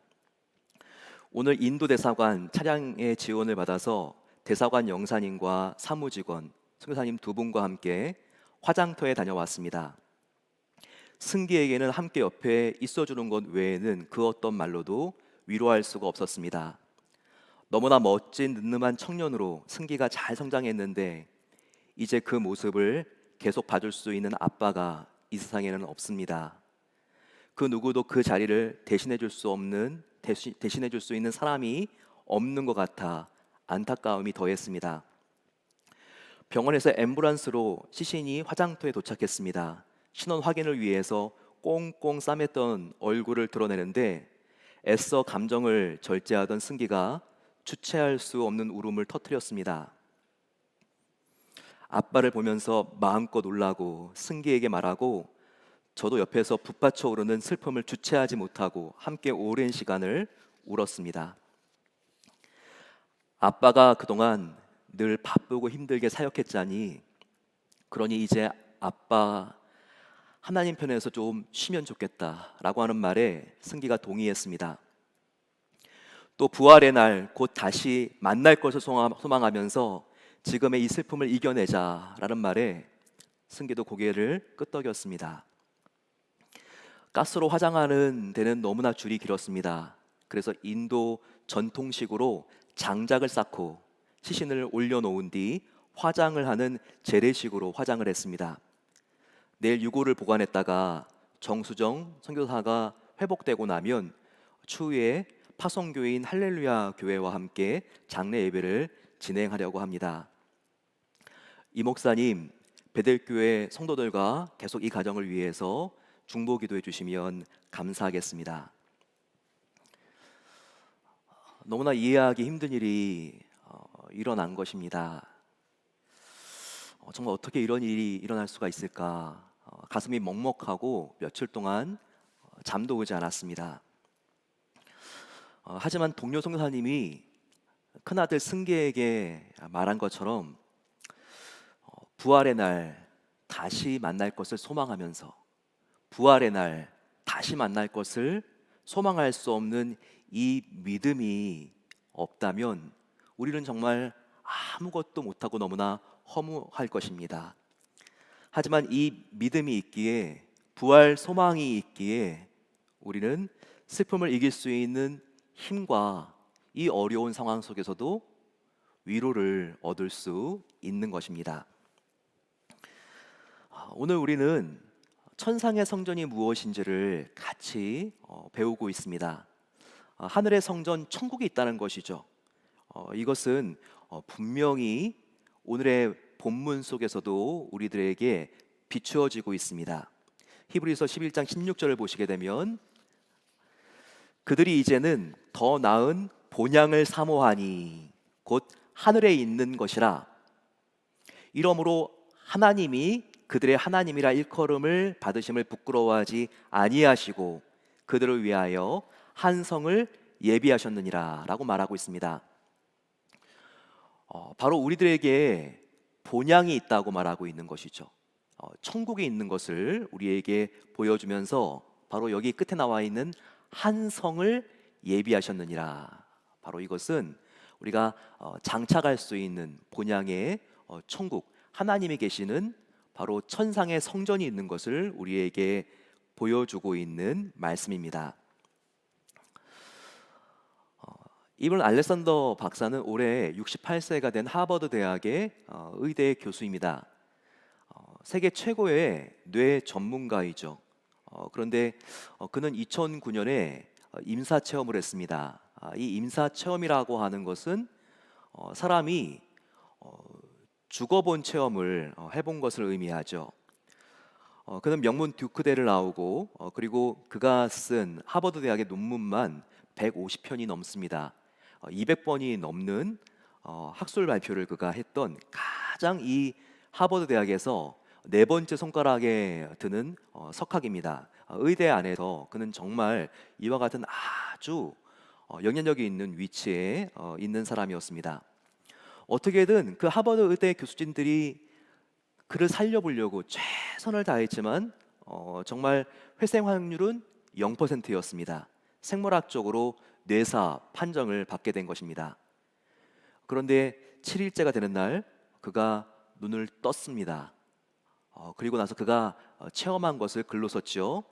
오늘 인도 대사관 차량의 지원을 받아서 대사관 영사님과 사무직원, 선교사님 두 분과 함께 화장터에 다녀왔습니다. 승기에게는 함께 옆에 있어주는 것 외에는 그 어떤 말로도 위로할 수가 없었습니다. 너무나 멋진 늠름한 청년으로 승기가 잘 성장했는데 이제 그 모습을 계속 봐줄 수 있는 아빠가 이 세상에는 없습니다. 그 누구도 그 자리를 대신해 줄 수 있는 사람이 없는 것 같아 안타까움이 더했습니다. 병원에서 앰뷸런스로 시신이 화장터에 도착했습니다. 신원 확인을 위해서 꽁꽁 싸맸던 얼굴을 드러내는데 애써 감정을 절제하던 승기가 주체할 수 없는 울음을 터뜨렸습니다. 아빠를 보면서 마음껏 울라고 승기에게 말하고 저도 옆에서 북받쳐 오르는 슬픔을 주체하지 못하고 함께 오랜 시간을 울었습니다. 아빠가 그동안 늘 바쁘고 힘들게 사역했자니 그러니 이제 아빠 하나님 편에서 좀 쉬면 좋겠다라고 하는 말에 승기가 동의했습니다. 또 부활의 날 곧 다시 만날 것을 소망하면서 지금의 이 슬픔을 이겨내자라는 말에 승기도 고개를 끄덕였습니다. 가스로 화장하는 데는 너무나 줄이 길었습니다. 그래서 인도 전통식으로 장작을 쌓고 시신을 올려놓은 뒤 화장을 하는 재래식으로 화장을 했습니다. 내일 유골을 보관했다가 정수정 선교사가 회복되고 나면 추후에 파송교회인 할렐루야 교회와 함께 장례 예배를 진행하려고 합니다. 이 목사님, 베델교회 성도들과 계속 이 가정을 위해서 중보 기도해 주시면 감사하겠습니다. 너무나 이해하기 힘든 일이 일어난 것입니다. 정말 어떻게 이런 일이 일어날 수가 있을까? 가슴이 먹먹하고 며칠 동안 잠도 오지 않았습니다. 하지만 동료 선교사님이 큰아들 승계에게 말한 것처럼 부활의 날 다시 만날 것을 소망하면서 부활의 날 다시 만날 것을 소망할 수 없는 이 믿음이 없다면 우리는 정말 아무것도 못하고 너무나 허무할 것입니다. 하지만 이 믿음이 있기에, 부활 소망이 있기에 우리는 슬픔을 이길 수 있는 힘과 이 어려운 상황 속에서도 위로를 얻을 수 있는 것입니다. 오늘 우리는 천상의 성전이 무엇인지를 같이 배우고 있습니다. 하늘의 성전, 천국이 있다는 것이죠. 이것은 분명히 오늘의 본문 속에서도 우리들에게 비추어지고 있습니다. 히브리서 11장 16절을 보시게 되면 그들이 이제는 더 나은 본향을 사모하니 곧 하늘에 있는 것이라. 이러므로 하나님이 그들의 하나님이라 일컬음을 받으심을 부끄러워하지 아니하시고 그들을 위하여 한 성을 예비하셨느니라 라고 말하고 있습니다. 바로 우리들에게 본향이 있다고 말하고 있는 것이죠. 천국에 있는 것을 우리에게 보여주면서 바로 여기 끝에 나와 있는 한 성을 예비하셨느니라. 바로 이것은 우리가 장착할 수 있는 본향의 천국, 하나님이 계시는 바로 천상의 성전이 있는 것을 우리에게 보여주고 있는 말씀입니다. 이번 알렉산더 박사는 올해 68세가 된 하버드 대학의 의대 교수입니다. 세계 최고의 뇌 전문가이죠. 그런데 그는 2009년에 임사 체험을 했습니다. 이 임사 체험이라고 하는 것은 사람이 죽어본 체험을 해본 것을 의미하죠. 그는 명문 듀크대를 나오고 그리고 그가 쓴 하버드 대학의 논문만 150편이 넘습니다. 200번이 넘는 학술 발표를 그가 했던 가장 이 하버드 대학에서 네 번째 손가락에 드는 석학입니다. 의대 안에서 그는 정말 이와 같은 아주 영향력이 있는 위치에 있는 사람이었습니다. 어떻게든 그 하버드 의대 교수진들이 그를 살려보려고 최선을 다했지만 정말 회생 확률은 0%였습니다. 생물학적으로 뇌사 판정을 받게 된 것입니다. 그런데 7일째가 되는 날 그가 눈을 떴습니다. 그리고 나서 그가 체험한 것을 글로 썼죠.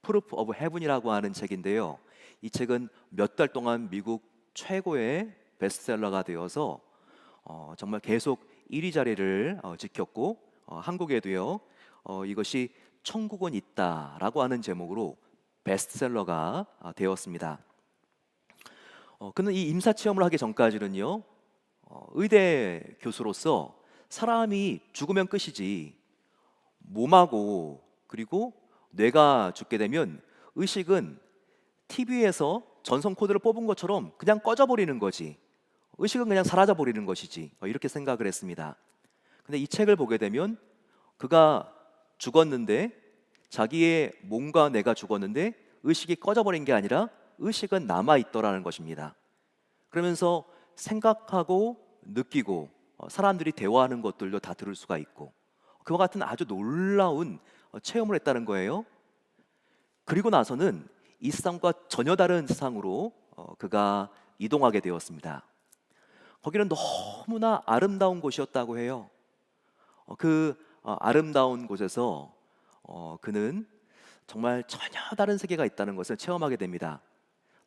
Proof of Heaven이라고 하는 책인데요. 이 책은 몇 달 동안 미국 최고의 베스트셀러가 되어서 정말 계속 1위 자리를 지켰고 한국에도요. 이것이 천국은 있다라고 하는 제목으로 베스트셀러가 되었습니다. 그는 이 임사 체험을 하기 전까지는요. 의대 교수로서 사람이 죽으면 끝이지 몸하고 그리고 뇌가 죽게 되면 의식은 TV에서 전선 코드를 뽑은 것처럼 그냥 꺼져버리는 거지, 의식은 그냥 사라져버리는 것이지, 이렇게 생각을 했습니다. 근데 이 책을 보게 되면 그가 죽었는데 자기의 몸과 뇌가 죽었는데 의식이 꺼져버린 게 아니라 의식은 남아있더라는 것입니다. 그러면서 생각하고 느끼고 사람들이 대화하는 것들도 다 들을 수가 있고 그와 같은 아주 놀라운 체험을 했다는 거예요. 그리고 나서는 이 세상과 전혀 다른 세상으로 그가 이동하게 되었습니다. 거기는 너무나 아름다운 곳이었다고 해요. 그 아름다운 곳에서 그는 정말 전혀 다른 세계가 있다는 것을 체험하게 됩니다.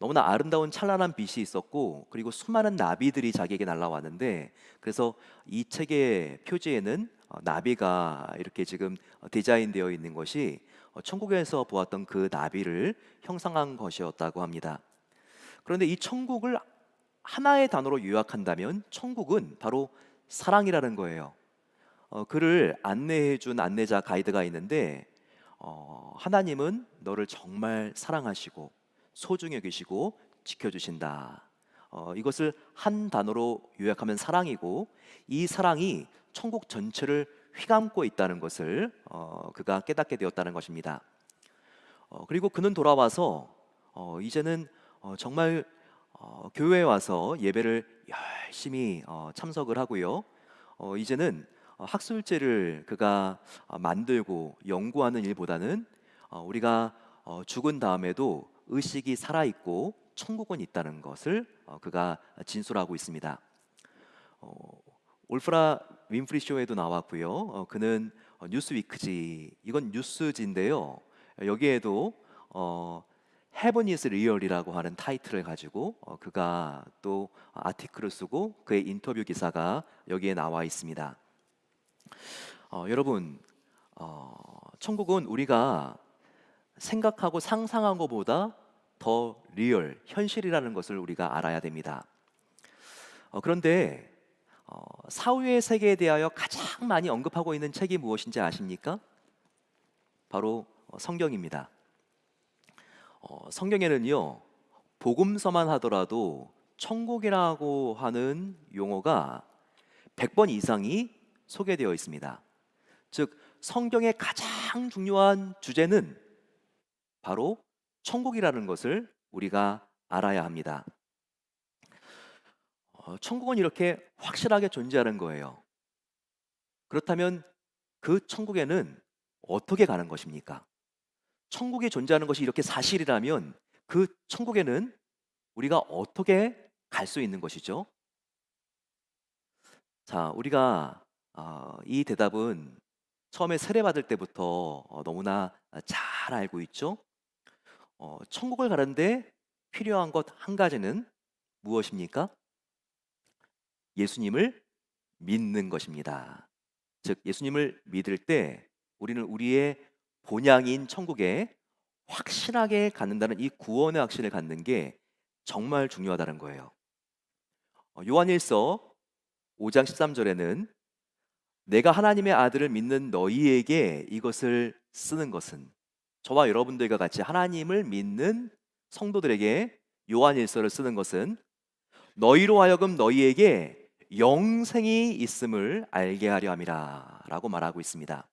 너무나 아름다운 찬란한 빛이 있었고 그리고 수많은 나비들이 자기에게 날아왔는데, 그래서 이 책의 표지에는 나비가 이렇게 지금 디자인되어 있는 것이 천국에서 보았던 그 나비를 형상한 것이었다고 합니다. 그런데 이 천국을 하나의 단어로 요약한다면 천국은 바로 사랑이라는 거예요. 그를 안내해 준 안내자 가이드가 있는데 하나님은 너를 정말 사랑하시고 소중히 여기시고 지켜주신다. 이것을 한 단어로 요약하면 사랑이고, 이 사랑이 천국 전체를 휘감고 있다는 것을 그가 깨닫게 되었다는 것입니다. 그리고 그는 돌아와서 이제는 정말 교회에 와서 예배를 열심히 참석을 하고요. 이제는 학술제를 그가 만들고 연구하는 일보다는 우리가 죽은 다음에도 의식이 살아있고 천국은 있다는 것을 그가 진술하고 있습니다. 올프라 윈프리 쇼에도 나왔고요. 그는 뉴스위크지, 이건 뉴스지인데요. 여기에도 Heaven is Real이라고 하는 타이틀을 가지고 그가 또 아티클을 쓰고 그의 인터뷰 기사가 여기에 나와 있습니다. 여러분, 천국은 우리가 생각하고 상상한 것보다 더 리얼, 현실이라는 것을 우리가 알아야 됩니다. 그런데 사후의 세계에 대하여 가장 많이 언급하고 있는 책이 무엇인지 아십니까? 바로 성경입니다. 성경에는요, 복음서만 하더라도 천국이라고 하는 용어가 100번 이상이 소개되어 있습니다. 즉 성경의 가장 중요한 주제는 바로 천국이라는 것을 우리가 알아야 합니다. 천국은 이렇게 확실하게 존재하는 거예요. 그렇다면 그 천국에는 어떻게 가는 것입니까? 천국이 존재하는 것이 이렇게 사실이라면 그 천국에는 우리가 어떻게 갈 수 있는 것이죠? 자, 우리가 이 대답은 처음에 세례받을 때부터 너무나 잘 알고 있죠? 천국을 가는데 필요한 것 한 가지는 무엇입니까? 예수님을 믿는 것입니다. 즉 예수님을 믿을 때 우리는 우리의 본향인 천국에 확실하게 갖는다는 이 구원의 확신을 갖는 게 정말 중요하다는 거예요. 요한일서 5장 13절에는 내가 하나님의 아들을 믿는 너희에게 이것을 쓰는 것은, 저와 여러분들과 같이 하나님을 믿는 성도들에게 요한일서를 쓰는 것은 너희로 하여금 너희에게 영생이 있음을 알게 하려 함이라 라고 말하고 있습니다.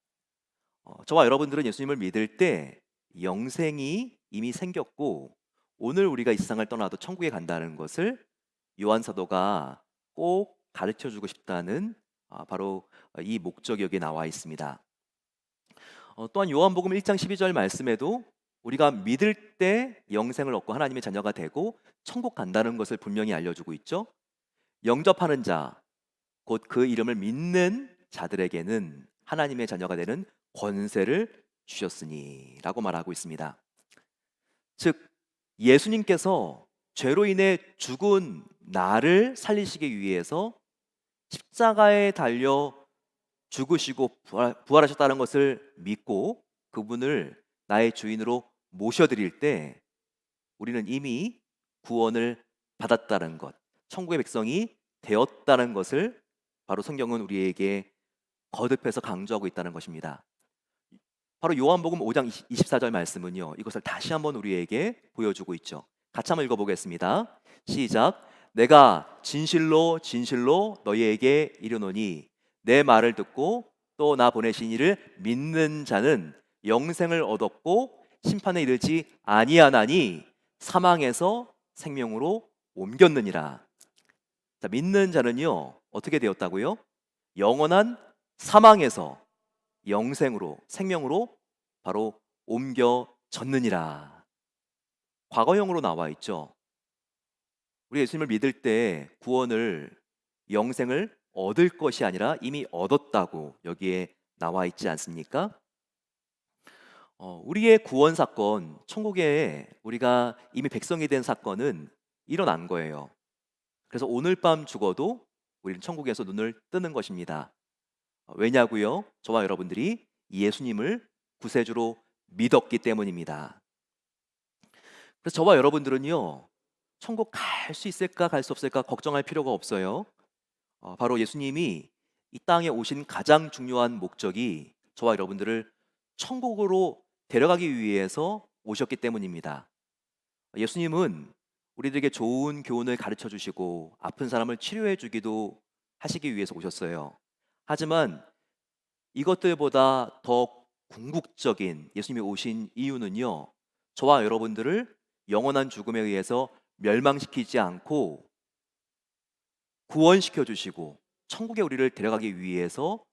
저와 여러분들은 예수님을 믿을 때 영생이 이미 생겼고, 오늘 우리가 이 세상을 떠나도 천국에 간다는 것을 요한 사도가 꼭 가르쳐 주고 싶다는 바로 이 목적이 여기에 나와 있습니다. 또한 요한복음 1장 12절 말씀에도 우리가 믿을 때 영생을 얻고 하나님의 자녀가 되고 천국 간다는 것을 분명히 알려주고 있죠. 영접하는 자, 곧 그 이름을 믿는 자들에게는 하나님의 자녀가 되는 권세를 주셨으니 라고 말하고 있습니다. 즉 예수님께서 죄로 인해 죽은 나를 살리시기 위해서 십자가에 달려 죽으시고 부활하셨다는 것을 믿고 그분을 나의 주인으로 모셔드릴 때 우리는 이미 구원을 받았다는 것, 천국의 백성이 되었다는 것을 바로 성경은 우리에게 거듭해서 강조하고 있다는 것입니다. 바로 요한복음 5장 24절 말씀은요, 이것을 다시 한번 우리에게 보여주고 있죠. 같이 한번 읽어보겠습니다. 시작. 내가 진실로 진실로 너희에게 이르노니 내 말을 듣고 또 나 보내신 이를 믿는 자는 영생을 얻었고 심판에 이르지 아니하나니 사망에서 생명으로 옮겼느니라. 자, 믿는 자는요 어떻게 되었다고요? 영원한 사망에서 영생으로, 생명으로 바로 옮겨졌느니라. 과거형으로 나와 있죠. 우리 예수님을 믿을 때 구원을, 영생을 얻을 것이 아니라 이미 얻었다고 여기에 나와 있지 않습니까? 우리의 구원 사건, 천국에 우리가 이미 백성이 된 사건은 일어난 거예요. 그래서 오늘 밤 죽어도 우리는 천국에서 눈을 뜨는 것입니다. 왜냐고요? 저와 여러분들이 예수님을 구세주로 믿었기 때문입니다. 그래서 저와 여러분들은요, 천국 갈 수 있을까 갈 수 없을까 걱정할 필요가 없어요. 바로 예수님이 이 땅에 오신 가장 중요한 목적이 저와 여러분들을 천국으로 데려가기 위해서 오셨기 때문입니다. 예수님은 우리들에게 좋은 교훈을 가르쳐 주시고 아픈 사람을 치료해 주기도 하시기 위해서 오셨어요. 하지만 이것들보다 더 궁극적인 예수님이 오신 이유는요, 저와 여러분들을 영원한 죽음에 의해서 멸망시키지 않고 구원시켜 주시고 천국에 우리를 데려가기 위해서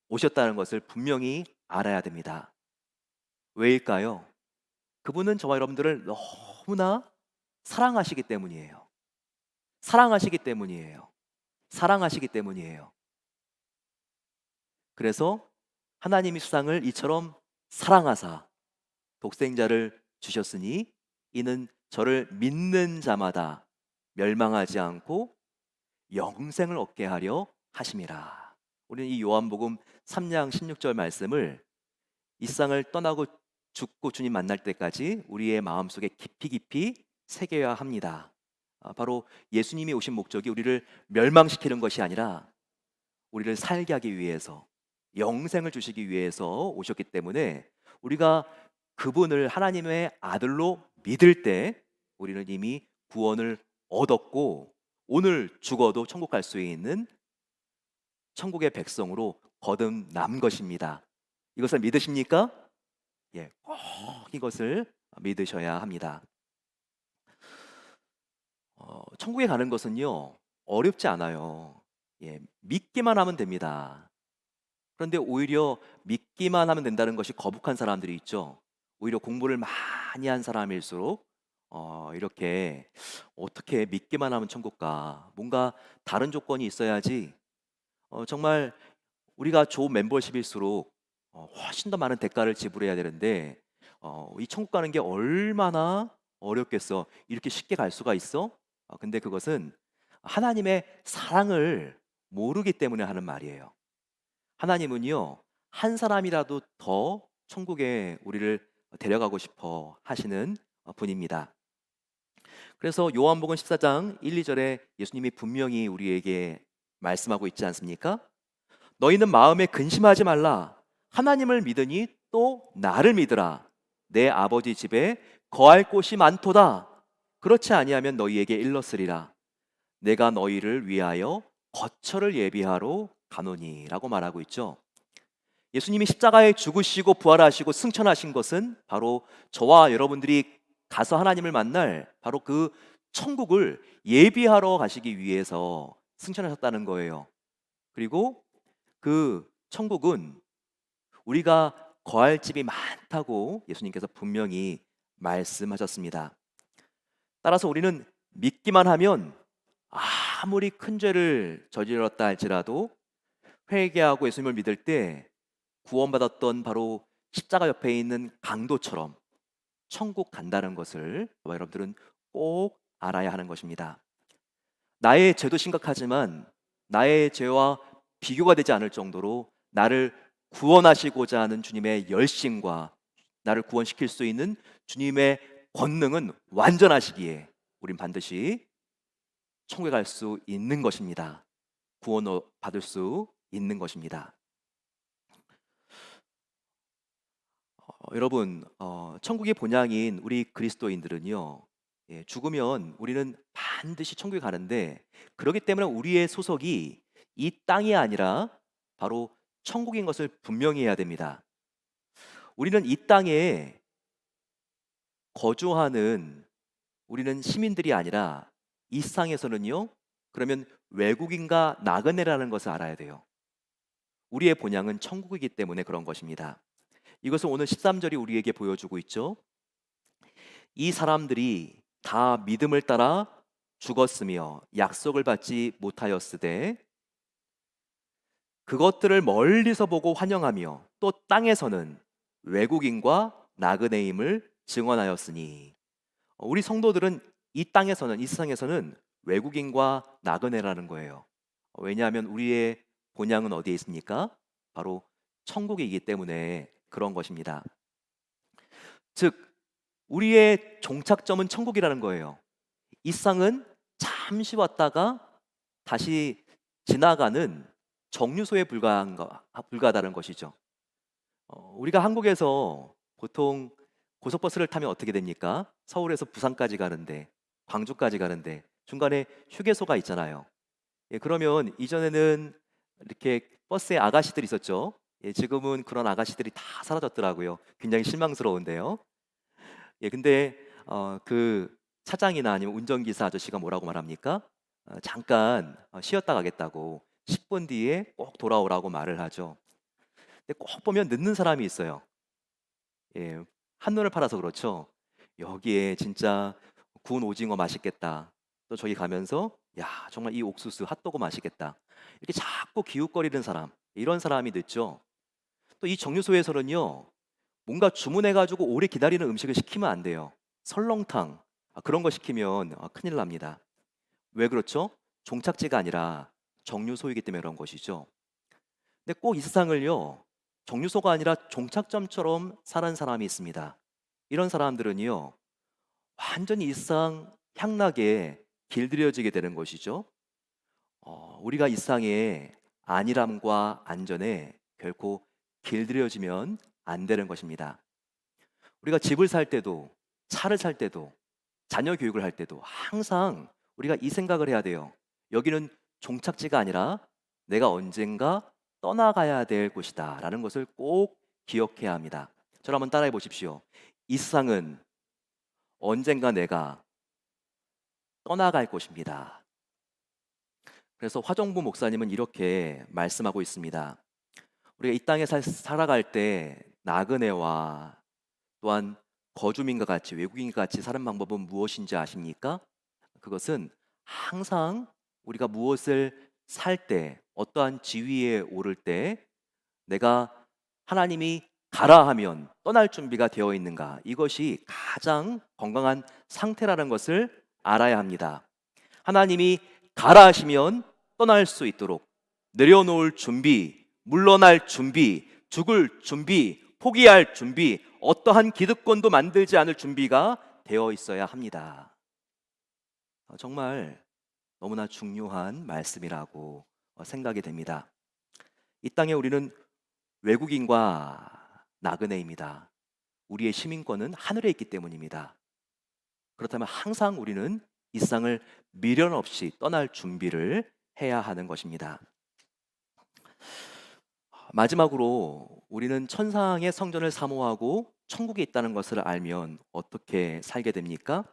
오셨다는 것을 분명히 알아야 됩니다. 왜일까요? 그분은 저와 여러분들을 너무나 사랑하시기 때문이에요. 사랑하시기 때문이에요. 사랑하시기 때문이에요. 그래서 하나님이 세상을 이처럼 사랑하사 독생자를 주셨으니 이는 저를 믿는 자마다 멸망하지 않고 영생을 얻게 하려 하심이라. 우리는 이 요한복음 3장 16절 말씀을 이 세상을 떠나고 죽고 주님 만날 때까지 우리의 마음속에 깊이 깊이 새겨야 합니다. 바로 예수님이 오신 목적이 우리를 멸망시키는 것이 아니라 우리를 살게 하기 위해서, 영생을 주시기 위해서 오셨기 때문에 우리가 그분을 하나님의 아들로 믿을 때 우리는 이미 구원을 얻었고 오늘 죽어도 천국 갈 수 있는 천국의 백성으로 거듭난 것입니다. 이것을 믿으십니까? 예, 꼭 이것을 믿으셔야 합니다. 천국에 가는 것은요 어렵지 않아요. 예, 믿기만 하면 됩니다. 그런데 오히려 믿기만 하면 된다는 것이 거북한 사람들이 있죠. 오히려 공부를 많이 한 사람일수록 이렇게 어떻게 믿기만 하면 천국 가, 뭔가 다른 조건이 있어야지. 정말 우리가 좋은 멤버십일수록 훨씬 더 많은 대가를 지불해야 되는데 이 천국 가는 게 얼마나 어렵겠어. 이렇게 쉽게 갈 수가 있어? 근데 그것은 하나님의 사랑을 모르기 때문에 하는 말이에요. 하나님은요 한 사람이라도 더 천국에 우리를 데려가고 싶어 하시는 분입니다. 그래서 요한복음 14장 1, 2절에 예수님이 분명히 우리에게 말씀하고 있지 않습니까? 너희는 마음에 근심하지 말라. 하나님을 믿으니 또 나를 믿으라. 내 아버지 집에 거할 곳이 많도다. 그렇지 아니하면 너희에게 일렀으리라. 내가 너희를 위하여 거처를 예비하러 가노니라고 말하고 있죠. 예수님이 십자가에 죽으시고 부활하시고 승천하신 것은 바로 저와 여러분들이 가서 하나님을 만날 바로 그 천국을 예비하러 가시기 위해서 승천하셨다는 거예요. 그리고 그 천국은 우리가 거할 집이 많다고 예수님께서 분명히 말씀하셨습니다. 따라서 우리는 믿기만 하면 아무리 큰 죄를 저질렀다 할지라도 회개하고 예수님을 믿을 때 구원받았던 바로 십자가 옆에 있는 강도처럼 천국 간다는 것을 여러분들은 꼭 알아야 하는 것입니다. 나의 죄도 심각하지만 나의 죄와 비교가 되지 않을 정도로 나를 구원하시고자 하는 주님의 열심과 나를 구원시킬 수 있는 주님의 권능은 완전하시기에 우린 반드시 천국에 갈 수 있는 것입니다. 구원을 받을 수 있는 것입니다. 여러분, 천국의 본향인 우리 그리스도인들은요, 죽으면 우리는 반드시 천국에 가는데 그렇기 때문에 우리의 소속이 이 땅이 아니라 바로 천국인 것을 분명히 해야 됩니다. 우리는 이 땅에 거주하는 우리는 시민들이 아니라 이 세상에서는요, 그러면 외국인과 나그네라는 것을 알아야 돼요. 우리의 본향은 천국이기 때문에 그런 것입니다. 이것을 오늘 13절이 우리에게 보여주고 있죠. 이 사람들이 다 믿음을 따라 죽었으며 약속을 받지 못하였으되 그것들을 멀리서 보고 환영하며 또 땅에서는 외국인과 나그네임을 증언하였으니, 우리 성도들은 이 땅에서는, 이 세상에서는 외국인과 나그네라는 거예요. 왜냐하면 우리의 본향은 어디에 있습니까? 바로 천국이기 때문에 그런 것입니다. 즉 우리의 종착점은 천국이라는 거예요. 이 세상은 잠시 왔다가 다시 지나가는 정류소에 불과하다는 것이죠. 우리가 한국에서 보통 고속버스를 타면 어떻게 됩니까? 서울에서 부산까지 가는데, 광주까지 가는데 중간에 휴게소가 있잖아요. 그러면 이전에는 이렇게 버스에 아가씨들이 있었죠. 지금은 그런 아가씨들이 다 사라졌더라고요. 굉장히 실망스러운데요. 근데 그 차장이나 아니면 운전기사 아저씨가 뭐라고 말합니까? 잠깐 쉬었다 가겠다고 10분 뒤에 꼭 돌아오라고 말을 하죠. 근데 꼭 보면 늦는 사람이 있어요. 한눈을 팔아서 그렇죠. 여기에 진짜 구운 오징어 맛있겠다. 또 저기 가면서 야 정말 이 옥수수 핫도그 맛있겠다. 이렇게 자꾸 기웃거리는 사람, 이런 사람이 늦죠. 또 이 정류소에서는요, 뭔가 주문해가지고 오래 기다리는 음식을 시키면 안 돼요. 설렁탕 그런 거 시키면 큰일 납니다. 왜 그렇죠? 종착지가 아니라 정류소이기 때문에 그런 것이죠. 근데 꼭 이 세상을요, 정류소가 아니라 종착점처럼 사는 사람이 있습니다. 이런 사람들은요, 완전히 이 세상 향락에 길들여지게 되는 것이죠. 우리가 이 세상의 안일함과 안전에 결코 길들여지면 안 되는 것입니다. 우리가 집을 살 때도, 차를 살 때도, 자녀 교육을 할 때도 항상 우리가 이 생각을 해야 돼요. 여기는 종착지가 아니라 내가 언젠가 떠나가야 될 곳이다 라는 것을 꼭 기억해야 합니다. 저를 한번 따라해 보십시오. 이 세상은 언젠가 내가 떠나갈 곳입니다. 그래서 화정부 목사님은 이렇게 말씀하고 있습니다. 우리가 이 땅에 살아갈 때 나그네와 또한 거주민과 같이, 외국인과 같이 사는 방법은 무엇인지 아십니까? 그것은 항상 우리가 무엇을 살 때, 어떠한 지위에 오를 때 내가 하나님이 가라 하면 떠날 준비가 되어 있는가, 이것이 가장 건강한 상태라는 것을 알아야 합니다. 하나님이 가라 하시면 떠날 수 있도록 내려놓을 준비, 물러날 준비, 죽을 준비, 포기할 준비, 어떠한 기득권도 만들지 않을 준비가 되어 있어야 합니다. 정말 너무나 중요한 말씀이라고 생각이 됩니다. 이 땅에 우리는 외국인과 나그네입니다. 우리의 시민권은 하늘에 있기 때문입니다. 그렇다면 항상 우리는 이 세상을 미련 없이 떠날 준비를 해야 하는 것입니다. 마지막으로 우리는 천상의 성전을 사모하고 천국에 있다는 것을 알면 어떻게 살게 됩니까?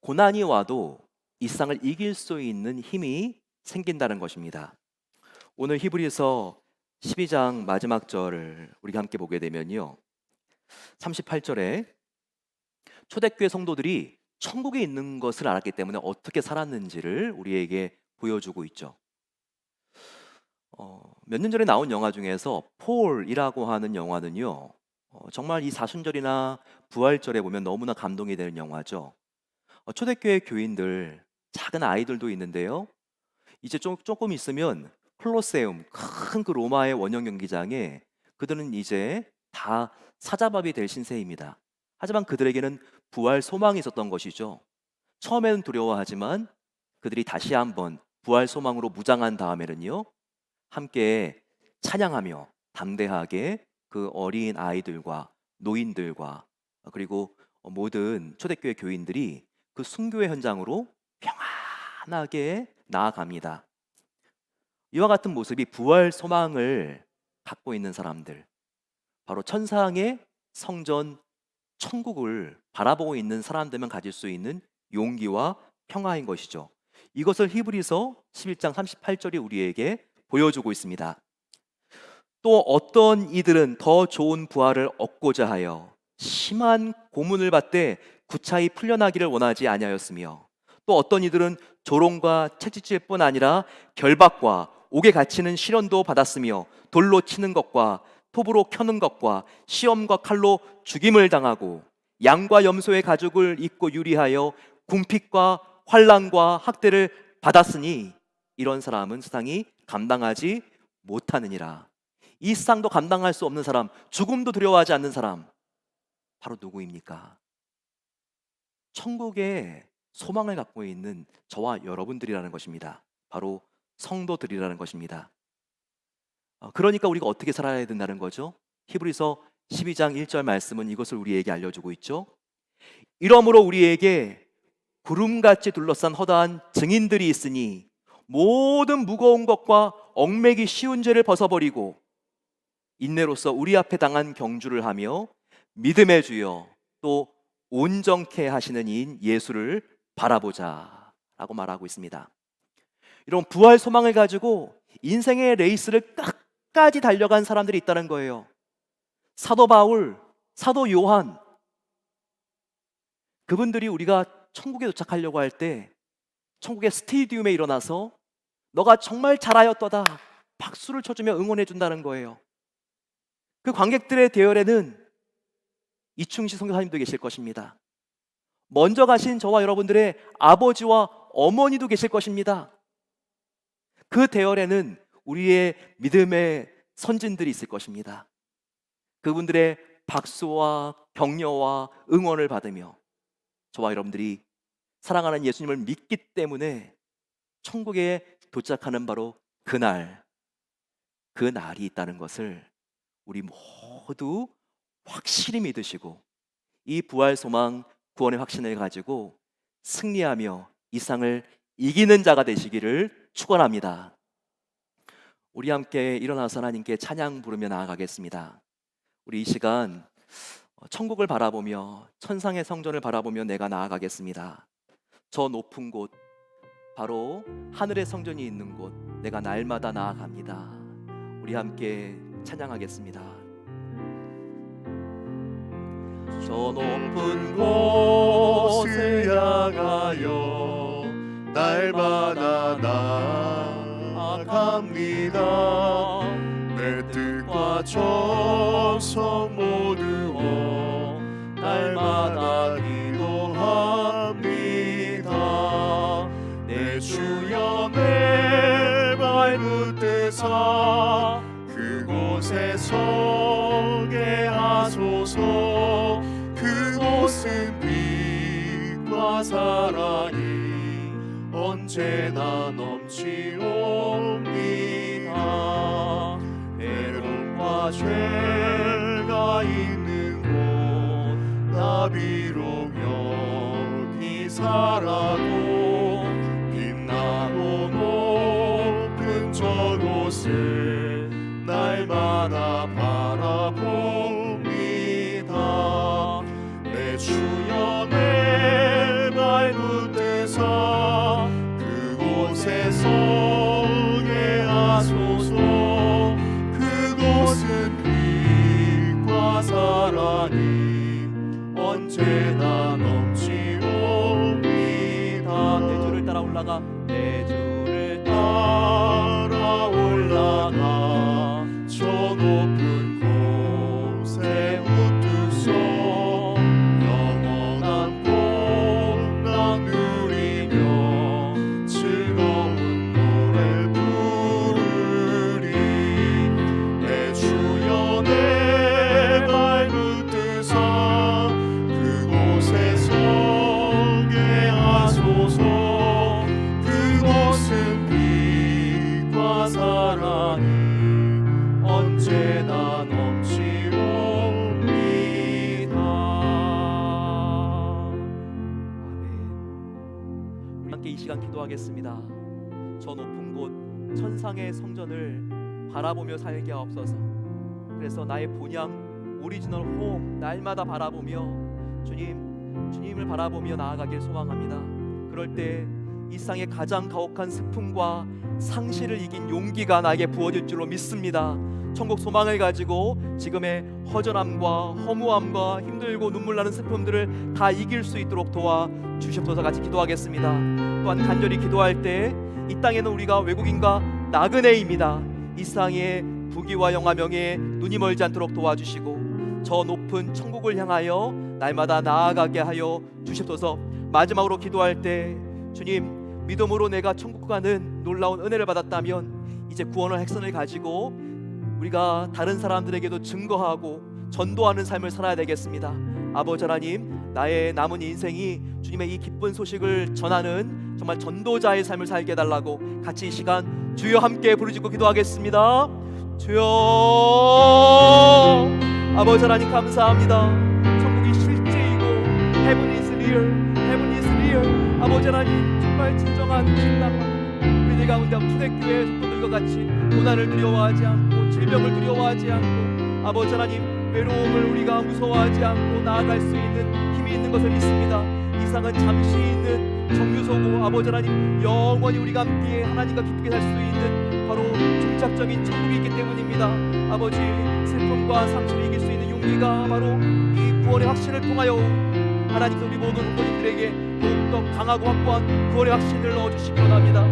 고난이 와도 이 세상을 이길 수 있는 힘이 생긴다는 것입니다. 오늘 히브리서 12장 마지막 절을 우리가 함께 보게 되면요, 38절에 초대교회 성도들이 천국에 있는 것을 알았기 때문에 어떻게 살았는지를 우리에게 보여주고 있죠. 몇 년 전에 나온 영화 중에서 폴이라고 하는 영화는요, 정말 이 사순절이나 부활절에 보면 너무나 감동이 되는 영화죠. 초대교회 교인들, 작은 아이들도 있는데요, 이제 조금 있으면 콜로세움, 큰 그 로마의 원형 경기장에 그들은 이제 다 사자밥이 될 신세입니다. 하지만 그들에게는 부활 소망이 있었던 것이죠. 처음에는 두려워하지만 그들이 다시 한번 부활 소망으로 무장한 다음에는요, 함께 찬양하며 담대하게 그 어린 아이들과 노인들과 그리고 모든 초대교회 교인들이 그 순교의 현장으로 평안하게 나아갑니다. 이와 같은 모습이 부활 소망을 갖고 있는 사람들, 바로 천상의 성전 천국을 바라보고 있는 사람들만 가질 수 있는 용기와 평화인 것이죠. 이것을 히브리서 11장 38절이 우리에게 보여주고 있습니다. 또 어떤 이들은 더 좋은 부활을 얻고자 하여 심한 고문을 받되 구차히 풀려나기를 원하지 아니하였으며, 또 어떤 이들은 조롱과 채찍질 뿐 아니라 결박과 옥에 갇히는 시련도 받았으며, 돌로 치는 것과 톱으로 켜는 것과 시험과 칼로 죽임을 당하고 양과 염소의 가죽을 입고 유리하여 궁핍과 환난과 학대를 받았으니 이런 사람은 세상이 감당하지 못하느니라. 이 세상도 감당할 수 없는 사람, 죽음도 두려워하지 않는 사람, 바로 누구입니까? 천국의 소망을 갖고 있는 저와 여러분들이라는 것입니다. 바로 성도들이라는 것입니다. 그러니까 우리가 어떻게 살아야 된다는 거죠? 히브리서 12장 1절 말씀은 이것을 우리에게 알려주고 있죠. 이러므로 우리에게 구름같이 둘러싼 허다한 증인들이 있으니 모든 무거운 것과 얽매기 쉬운 죄를 벗어버리고 인내로서 우리 앞에 당한 경주를 하며 믿음의 주여 또 온전케 하시는 이인 예수를 바라보자 라고 말하고 있습니다. 이런 부활 소망을 가지고 인생의 레이스를 끝까지 달려간 사람들이 있다는 거예요. 사도 바울, 사도 요한, 그분들이 우리가 천국에 도착하려고 할 때 천국의 스테디움에 일어나서 너가 정말 잘하였도다 박수를 쳐주며 응원해 준다는 거예요. 그 관객들의 대열에는 이충식 선교사님도 계실 것입니다. 먼저 가신 저와 여러분들의 아버지와 어머니도 계실 것입니다. 그 대열에는 우리의 믿음의 선진들이 있을 것입니다. 그분들의 박수와 격려와 응원을 받으며 저와 여러분들이 사랑하는 예수님을 믿기 때문에 천국에 도착하는 바로 그날이 있다는 것을 우리 모두 확실히 믿으시고 이 부활 소망 구원의 확신을 가지고 승리하며 이 세상을 이기는 자가 되시기를 축원합니다. 우리 함께 일어나서 하나님께 찬양 부르며 나아가겠습니다. 우리 이 시간 천국을 바라보며 천상의 성전을 바라보며 내가 나아가겠습니다. 저 높은 곳, 바로 하늘의 성전이 있는 곳, 내가 날마다 나아갑니다. 우리 함께 찬양하겠습니다. 저 높은 곳을 향하여 날마다 나아갑니다. 내 뜻과 정성 모두어 날마다 기도합니다. 내 주여 내 발붙드사 그곳에 서게 하소서. 그곳은 빛과 사랑이 언제나 넘치옵니다. 괴로움과 죄가 있는 곳 나 비록 여기 살아도 빛나고 높은 저곳을 날마다 바라봅니다. 내 주여 내 발붙드사 그곳에 서게 하소서. 그곳은 빛과 사랑이 언제나 넘치옵니다. 내 주를 따라 올라가 내 주를 따라 올라가 저 높은 곳에 웃두소. 영원한 복락 누리며 즐거운 노래 부르리. 내 주여 내 발붙드사 그곳에 서게 하소서. 그곳은 빛과 사랑이 언제나 넘치옵니다. 아멘. 우리 함께 이 시간 기도하겠습니다. 저 높은 곳 천상의 성전을 바라보며 살게 하옵소서. 그래서 나의 본향 오리지널 홈 날마다 바라보며 주님을 바라보며 나아가길 소망합니다. 그럴 때 이 세상의 가장 가혹한 슬픔과 상실을 이긴 용기가 나에게 부어질 줄로 믿습니다. 천국 소망을 가지고 지금의 허전함과 허무함과 힘들고 눈물 나는 슬픔들을 다 이길 수 있도록 도와 주시옵소서. 같이 기도하겠습니다. 또한 간절히 기도할 때 이 땅에는 우리가 외국인과 나그네입니다. 이 세상의 부귀와 영화 명예에 눈이 멀지 않도록 도와주시고 저 높은 천국을 향하여 날마다 나아가게 하여 주시옵소서. 마지막으로 기도할 때 주님, 믿음으로 내가 천국 가는 놀라운 은혜를 받았다면 이제 구원의 핵선을 가지고 우리가 다른 사람들에게도 증거하고 전도하는 삶을 살아야 되겠습니다. 아버지 하나님, 나의 남은 인생이 주님의 이 기쁜 소식을 전하는 정말 전도자의 삶을 살게 해달라고 같이 이 시간 주여 함께 부르짖고 기도하겠습니다. 주여. 아버지 하나님 감사합니다. 천국이 실제이고 Heaven is real, Heaven is real. 아버지 하나님 정말 진정한 신앙과 우리들 가운데 초대교회 성도들과 같이 고난을 두려워하지 않고 질병을 두려워하지 않고 아버지 하나님 외로움을 우리가 무서워하지 않고 나아갈 수 있는 힘이 있는 것을 믿습니다. 이 세상은 잠시 있는 정류소고 아버지 하나님 영원히 우리가 함께 하나님과 기쁘게 살 수 있는 바로 종착적인 천국이 있기 때문입니다. 아버지 슬픔과 상실을 이길 수 있는 용기가 바로 이 구원의 확신을 통하여 하나님께서 우리 모든 성도님들에게 더욱더 강하고 확고한 구원의 확신을 넣어주시기 원합니다.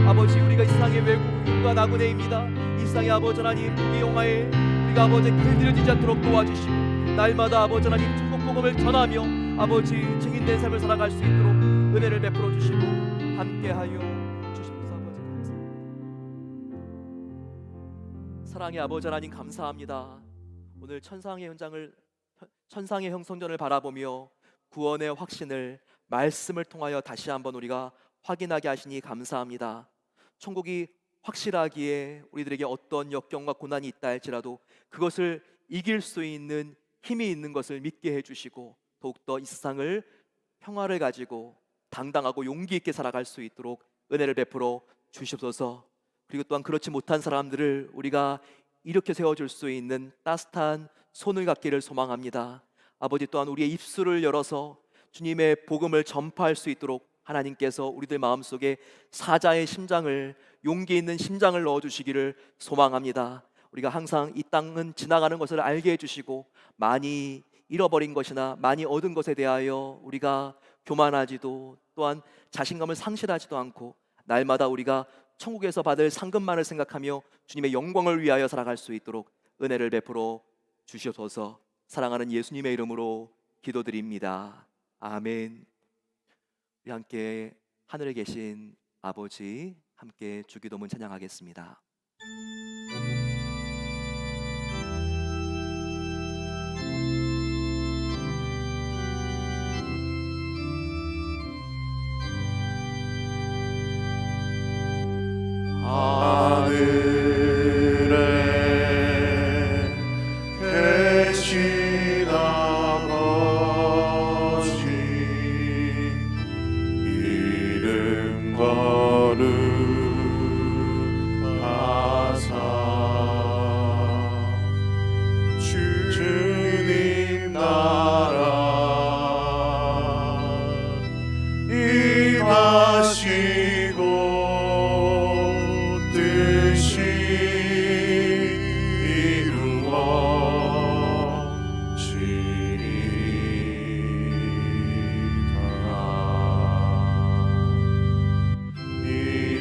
아버지 우리가 이 세상의 외국인과 나그네입니다. 이 세상의 아버지 하나님 이 영화에 우리가 아버지 길들여지지 않도록 도와주시고 날마다 아버지 하나님 천국 복음을 전하며 아버지 증인된 삶을 살아갈 수 있도록 은혜를 베풀어 주시고 함께하여 주시옵소서. 아버지 감사합니다. 사랑의 아버지 하나님 감사합니다. 오늘 천상의 형성전을 바라보며 구원의 확신을 말씀을 통하여 다시 한번 우리가 확인하게 하시니 감사합니다. 천국이 확실하기에 우리들에게 어떤 역경과 고난이 있다 할지라도 그것을 이길 수 있는 힘이 있는 것을 믿게 해주시고 더욱더 이 세상을 평화를 가지고 당당하고 용기 있게 살아갈 수 있도록 은혜를 베풀어 주시옵소서. 그리고 또한 그렇지 못한 사람들을 우리가 이렇게 세워줄 수 있는 따뜻한 손을 갖기를 소망합니다. 아버지 또한 우리의 입술을 열어서 주님의 복음을 전파할 수 있도록 하나님께서 우리들 마음속에 사자의 심장을 용기 있는 심장을 넣어주시기를 소망합니다. 우리가 항상 이 땅은 지나가는 것을 알게 해주시고 많이 잃어버린 것이나 많이 얻은 것에 대하여 우리가 교만하지도 또한 자신감을 상실하지도 않고 날마다 우리가 천국에서 받을 상급만을 생각하며 주님의 영광을 위하여 살아갈 수 있도록 은혜를 베풀어 주시옵소서. 사랑하는 예수님의 이름으로 기도드립니다. 아멘. 우리 함께 하늘에 계신 아버지 함께 주기도문 찬양하겠습니다. 나라 임하시고 뜻이 이루어지리다.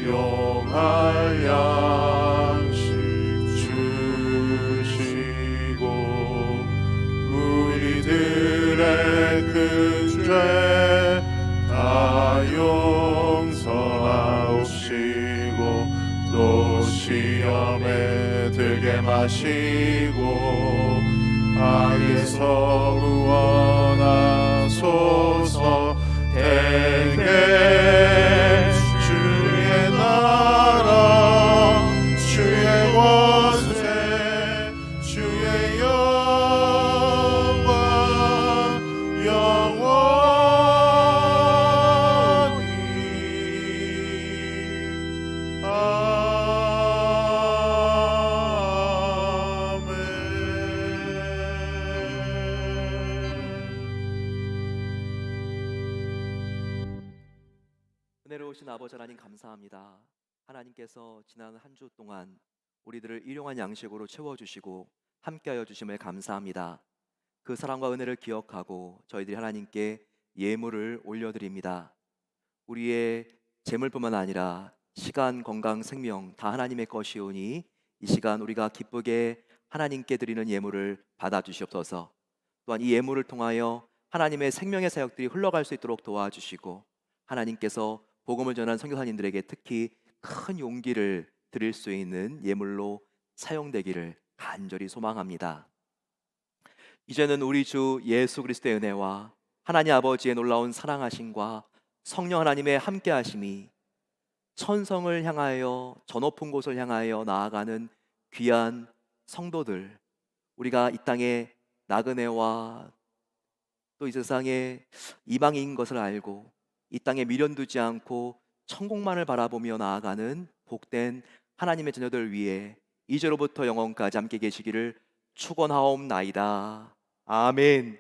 일용할 양식 주시고 우리들의 큰 죄 다 용서하옵시고 또 시험에 들게 마시고 악에서 구원하소서. 대개 주의 나라 주의 권세 주의 영광 영원히 은혜로우신 아버지 하나님 감사합니다. 하나님께서 지난 한 주 동안 우리들을 일용한 양식으로 채워주시고 함께하여 주심을 감사합니다. 그 사랑과 은혜를 기억하고 저희들이 하나님께 예물을 올려드립니다. 우리의 재물뿐만 아니라 시간, 건강, 생명 다 하나님의 것이오니 이 시간 우리가 기쁘게 하나님께 드리는 예물을 받아주시옵소서. 또한 이 예물을 통하여 하나님의 생명의 사역들이 흘러갈 수 있도록 도와주시고 하나님께서 복음을 전한 선교사님들에게 특히 큰 용기를 드릴 수 있는 예물로 사용되기를 간절히 소망합니다. 이제는 우리 주 예수 그리스도의 은혜와 하나님 아버지의 놀라운 사랑하심과 성령 하나님의 함께하심이 천성을 향하여 저 높은 곳을 향하여 나아가는 귀한 성도들, 우리가 이 땅에 나그네와 또 이 세상에 이방인 것을 알고 이 땅에 미련두지 않고 천국만을 바라보며 나아가는 복된 하나님의 자녀들 위해 이제로부터 영원까지 함께 계시기를 축원하옵나이다. 아멘.